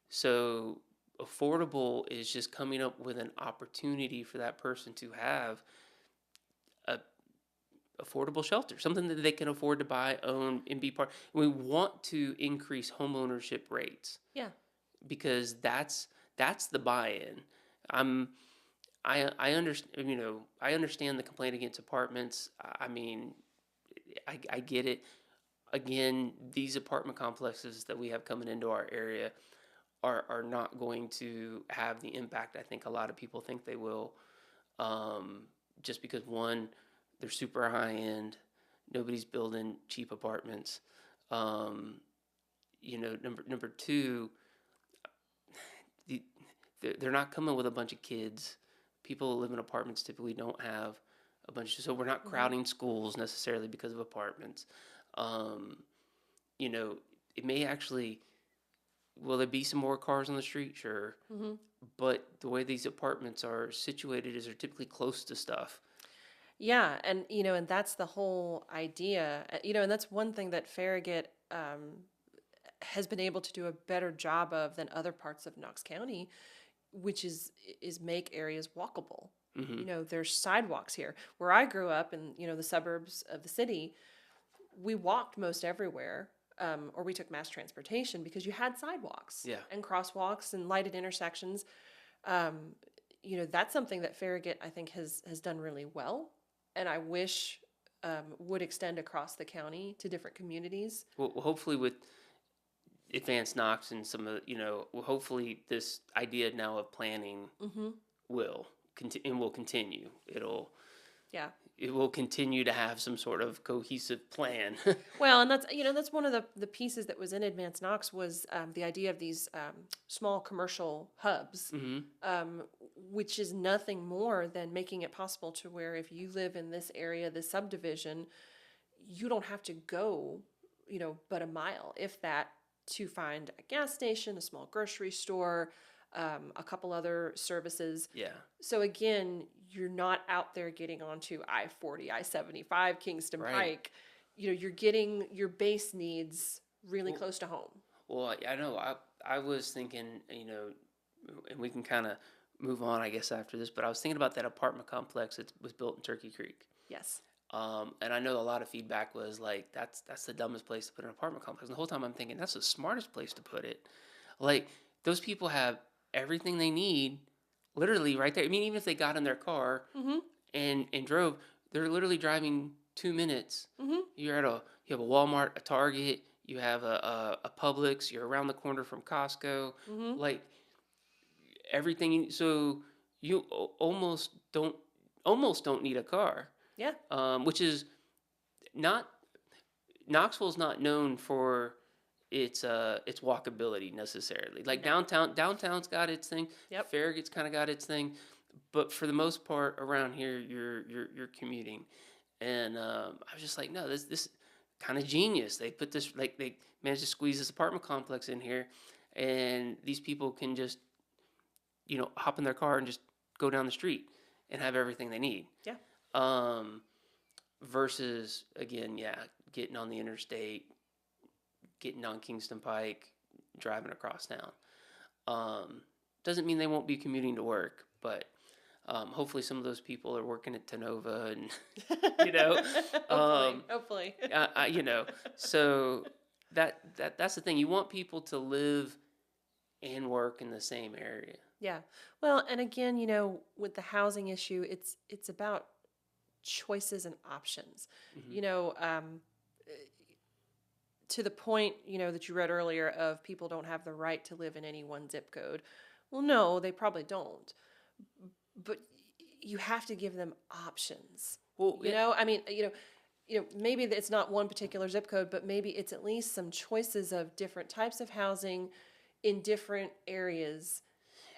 So affordable is just coming up with an opportunity for that person to have a affordable shelter, something that they can afford to buy, own, and be part. We want to increase home ownership rates yeah. because that's the buy-in. I'm I understand, I understand the complaint against apartments. I mean, I get it. Again, these apartment complexes that we have coming into our area are not going to have the impact I think a lot of people think they will. Just because one, they're super high end. Nobody's building cheap apartments. Number two, the, they're not coming with a bunch of kids. People who live in apartments typically don't have a bunch of, so we're not crowding schools necessarily because of apartments. Um, it may actually, will there be some more cars on the street? Sure. Mm-hmm. But the way these apartments are situated is they're typically close to stuff. Yeah, and and that's the whole idea. And that's one thing that Farragut has been able to do a better job of than other parts of Knox County, which is make areas walkable. Mm-hmm. There's sidewalks here. Where I grew up in, the suburbs of the city, we walked most everywhere, or we took mass transportation because you had sidewalks, Yeah. and crosswalks and lighted intersections. That's something that Farragut, I think, has done really well, and I wish would extend across the county to different communities. Well, hopefully with Advanced Knox and some of hopefully this idea now of planning Mm-hmm. will continue. Yeah. It will continue to have some sort of cohesive plan. Well, and that's one of the pieces that was in Advanced Knox was the idea of these small commercial hubs, Mm-hmm. which is nothing more than making it possible to where if you live in this area, this subdivision, you don't have to go, but a mile, if that, to find a gas station, a small grocery store, a couple other services. Yeah. So again, you're not out there getting onto I-40, I-75, Kingston Right. Pike. You're getting your base needs really close to home. Well, I know. I was thinking, and we can kind of move on, I guess, after this. But I was thinking about that apartment complex that was built in Turkey Creek. Yes. And I know a lot of feedback was like, that's the dumbest place to put an apartment complex. And the whole time I'm thinking, that's the smartest place to put it. Like, those people have everything they need literally right there. I mean, even if they got in their car Mm-hmm. and drove, they're literally driving 2 minutes. Mm-hmm. You have a Walmart, a Target, you have a Publix, you're around the corner from Costco, Mm-hmm. like everything. So you almost don't need a car. Yeah. Which is not, Knoxville's not known for its walkability necessarily. Like No. downtown's got its thing. Yep. Farragut's kind of got its thing, but for the most part around here, you're commuting, and I was just like, no, this kind of genius. They put this, like, they managed to squeeze this apartment complex in here, and these people can just hop in their car and just go down the street and have everything they need. Yeah. Versus again, yeah, getting on the interstate, getting on Kingston Pike, driving across town. Doesn't mean they won't be commuting to work, but Hopefully, some of those people are working at Tenova, and you know, Hopefully. you know, so that's the thing. You want people to live and work in the same area. Yeah. Well, and again, with the housing issue, it's about choices and options. Mm-hmm. To the point, that you read earlier of people don't have the right to live in any one zip code. Well, no, they probably don't. But you have to give them options. Well, I mean, maybe it's not one particular zip code, but maybe it's at least some choices of different types of housing in different areas.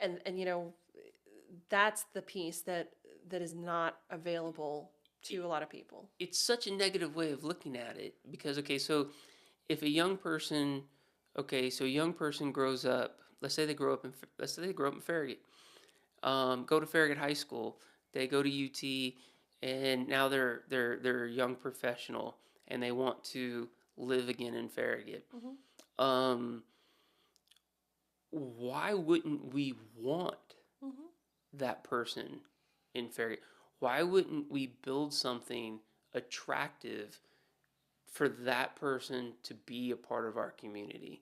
And that's the piece that is not available to a lot of people. it's such a negative way of looking at it because so if a young person grows up, let's say they grow up in Farragut, go to Farragut High School, they go to UT, and now they're a young professional and they want to live again in Farragut. Mm-hmm. Why wouldn't we want Mm-hmm. that person in Farragut? Why wouldn't we build something attractive for that person to be a part of our community?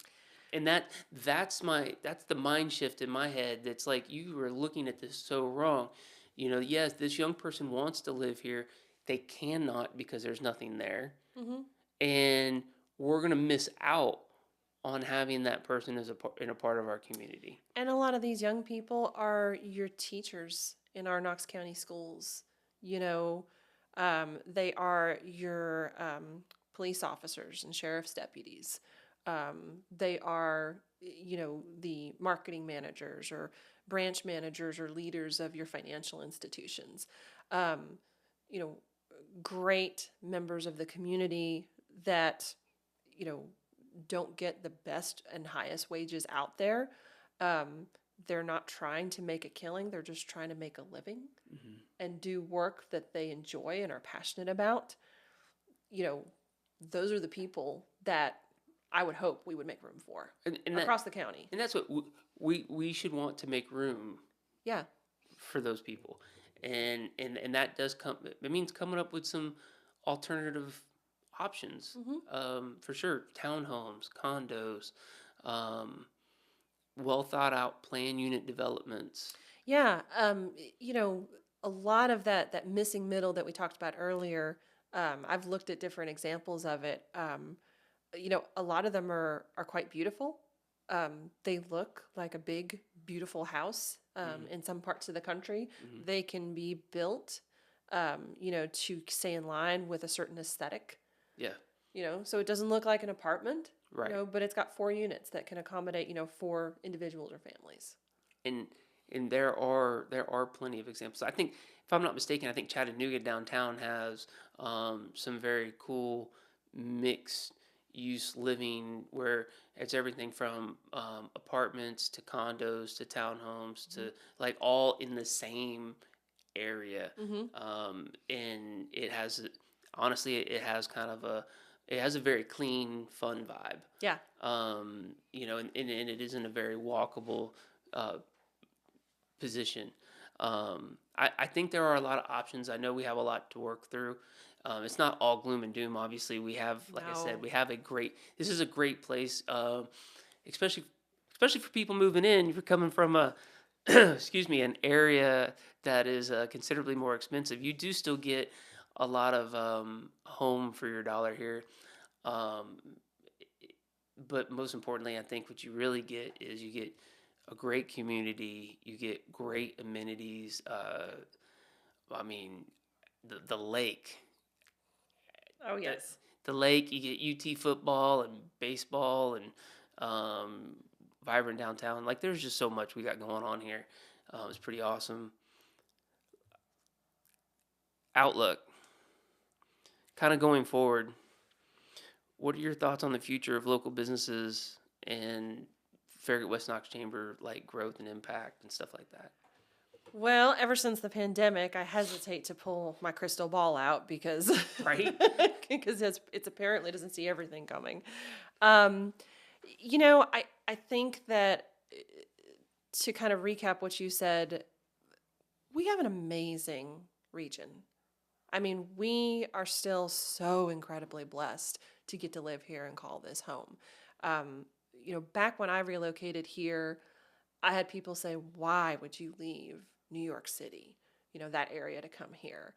And that's the mind shift in my head. That's like, you are looking at this so wrong. Yes, this young person wants to live here. They cannot because there's nothing there. Mm-hmm. And we're going to miss out on having that person in a part of our community. And a lot of these young people are your teachers in our Knox County schools. They are your police officers and sheriff's deputies. They are, the marketing managers or branch managers or leaders of your financial institutions. You know, Great members of the community that, don't get the best and highest wages out there. They're not trying to make a killing. They're just trying to make a living and do work that they enjoy and are passionate about. Those are the people that I would hope we would make room for across the county. And that's what we should want to make room. Yeah. For those people. And that does it means coming up with some alternative options, for sure. Townhomes, condos, well thought out plan unit developments. Yeah. A lot of that missing middle that we talked about earlier, I've looked at different examples of it. A lot of them are quite beautiful. They look like a big, beautiful house in some parts of the country. Mm-hmm. They can be built, to stay in line with a certain aesthetic. Yeah. So it doesn't look like an apartment, right? But it's got 4 units that can accommodate, 4 individuals or families. And there are plenty of examples. I think, if I'm not mistaken, I think Chattanooga downtown has some very cool mixed use living where it's everything from apartments to condos to townhomes to like all in the same area. And it has, honestly, it has a very clean, fun vibe. Yeah. And it isn't a very walkable position. I think there are a lot of options. I know we have a lot to work through. It's not all gloom and doom. Obviously, we have, like I said, this is a great place, especially for people moving in. If you're coming from an area that is considerably more expensive, you do still get a lot of home for your dollar here. But most importantly, I think what you really get is you get a great community. You get great amenities. The lake. Oh, yes. The lake, you get UT football and baseball and vibrant downtown. Like, there's just so much we got going on here. It's pretty awesome. Outlook. Kind of going forward, what are your thoughts on the future of local businesses and Farragut West Knox Chamber, like growth and impact and stuff like that? Well, ever since the pandemic, I hesitate to pull my crystal ball out because right, because it's apparently doesn't see everything coming. I think that to kind of recap what you said, we have an amazing region. I mean, we are still so incredibly blessed to get to live here and call this home. Back when I relocated here, I had people say, why would you leave New York City, that area to come here?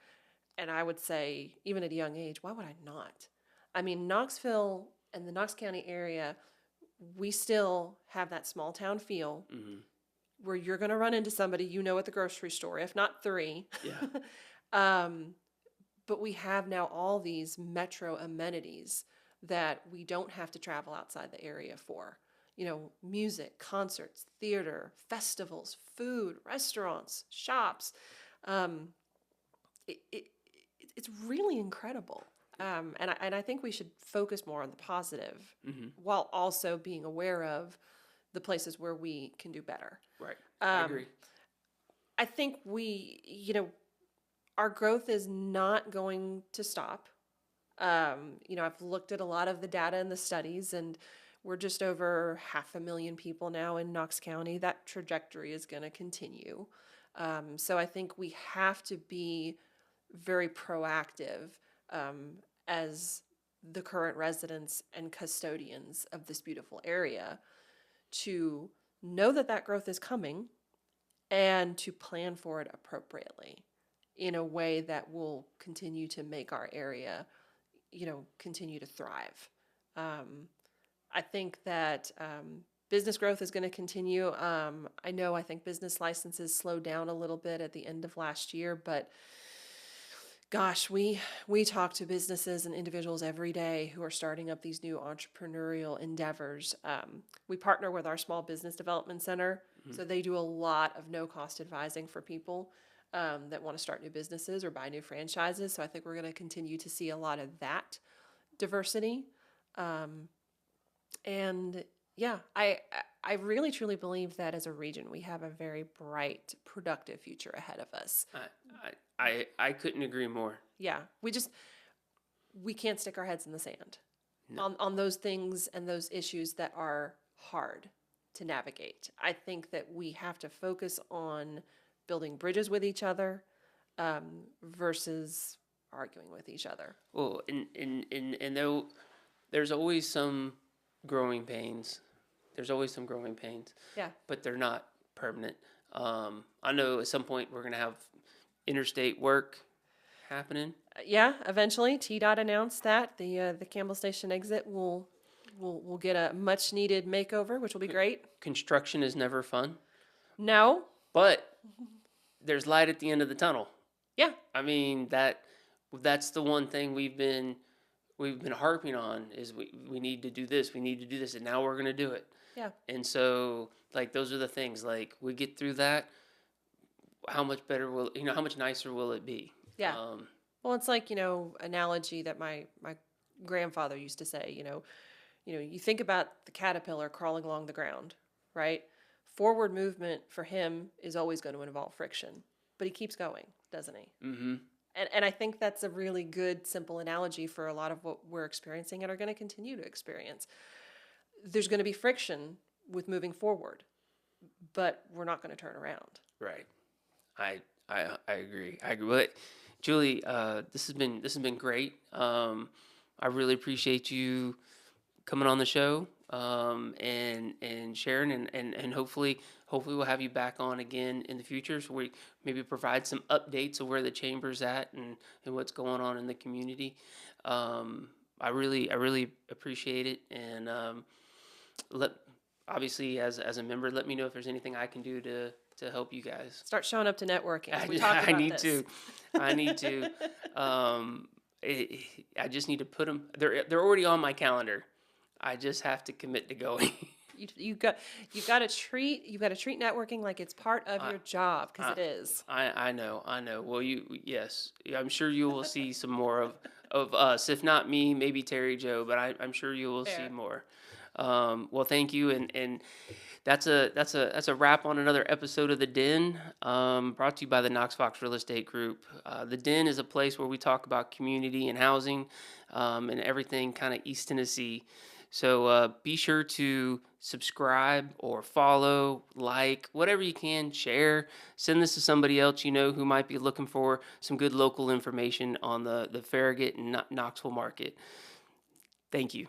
And I would say, even at a young age, why would I not? I mean, Knoxville and the Knox County area, we still have that small town feel where you're going to run into somebody at the grocery store, if not three. Yeah. But we have now all these metro amenities that we don't have to travel outside the area for. Music, concerts, theater, festivals, food, restaurants, shops. It's really incredible. And I think we should focus more on the positive while also being aware of the places where we can do better. Right. I agree. I think our growth is not going to stop. I've looked at a lot of the data and the studies, and we're just over 500,000 people now in Knox County. That trajectory is going to continue. So I think we have to be very proactive as the current residents and custodians of this beautiful area to know that growth is coming and to plan for it appropriately in a way that will continue to make our area, continue to thrive. I think that business growth is going to continue. I think business licenses slowed down a little bit at the end of last year, but gosh, we talk to businesses and individuals every day who are starting up these new entrepreneurial endeavors. We partner with our Small Business Development Center, so they do a lot of no-cost advising for people that want to start new businesses or buy new franchises. So I think we're going to continue to see a lot of that diversity. And yeah, I really truly believe that as a region, we have a very bright, productive future ahead of us. I couldn't agree more. Yeah, we can't stick our heads in the sand on those things and those issues that are hard to navigate. I think that we have to focus on building bridges with each other versus arguing with each other. Well, and though there's always some growing pains. Yeah. But they're not permanent. I know at some point we're going to have interstate work happening. Yeah, eventually. TDOT announced that the Campbell Station exit will get a much needed makeover, which will be great. Construction is never fun. No. But there's light at the end of the tunnel. Yeah. I mean that's the one thing we've been harping on is we need to do this, and now we're going to do it. Yeah. And so those are the things, we get through that, how much nicer will it be? Yeah. Well, it's analogy that my grandfather used to say, you think about the caterpillar crawling along the ground, right? Forward movement for him is always going to involve friction, but he keeps going, doesn't he? Mm-hmm. And I think that's a really good, simple analogy for a lot of what we're experiencing and are going to continue to experience. There's going to be friction with moving forward, but we're not going to turn around. Right. I agree. But Julie, this has been great. I really appreciate you coming on the show and sharing and hopefully we'll have you back on again in the future, so we maybe provide some updates of where the chamber's at and what's going on in the community. I really appreciate it, and obviously as a member, let me know if there's anything I can do to help you guys. Start showing up to networking. I need to. I just need to put them. They're already on my calendar. I just have to commit to going. You've got to treat networking like it's part of your job, because it is. I know. Well, yes, I'm sure you will see some more of us. If not me, maybe Terry Joe, but I'm sure you will see more. Well, thank you, and that's a wrap on another episode of The Den, brought to you by the Knox Fox Real Estate Group. The Den is a place where we talk about community and housing, and everything kind of East Tennessee. So be sure to subscribe or follow, like, whatever you can, share. Send this to somebody else you know who might be looking for some good local information on the Farragut and Knoxville market. Thank you.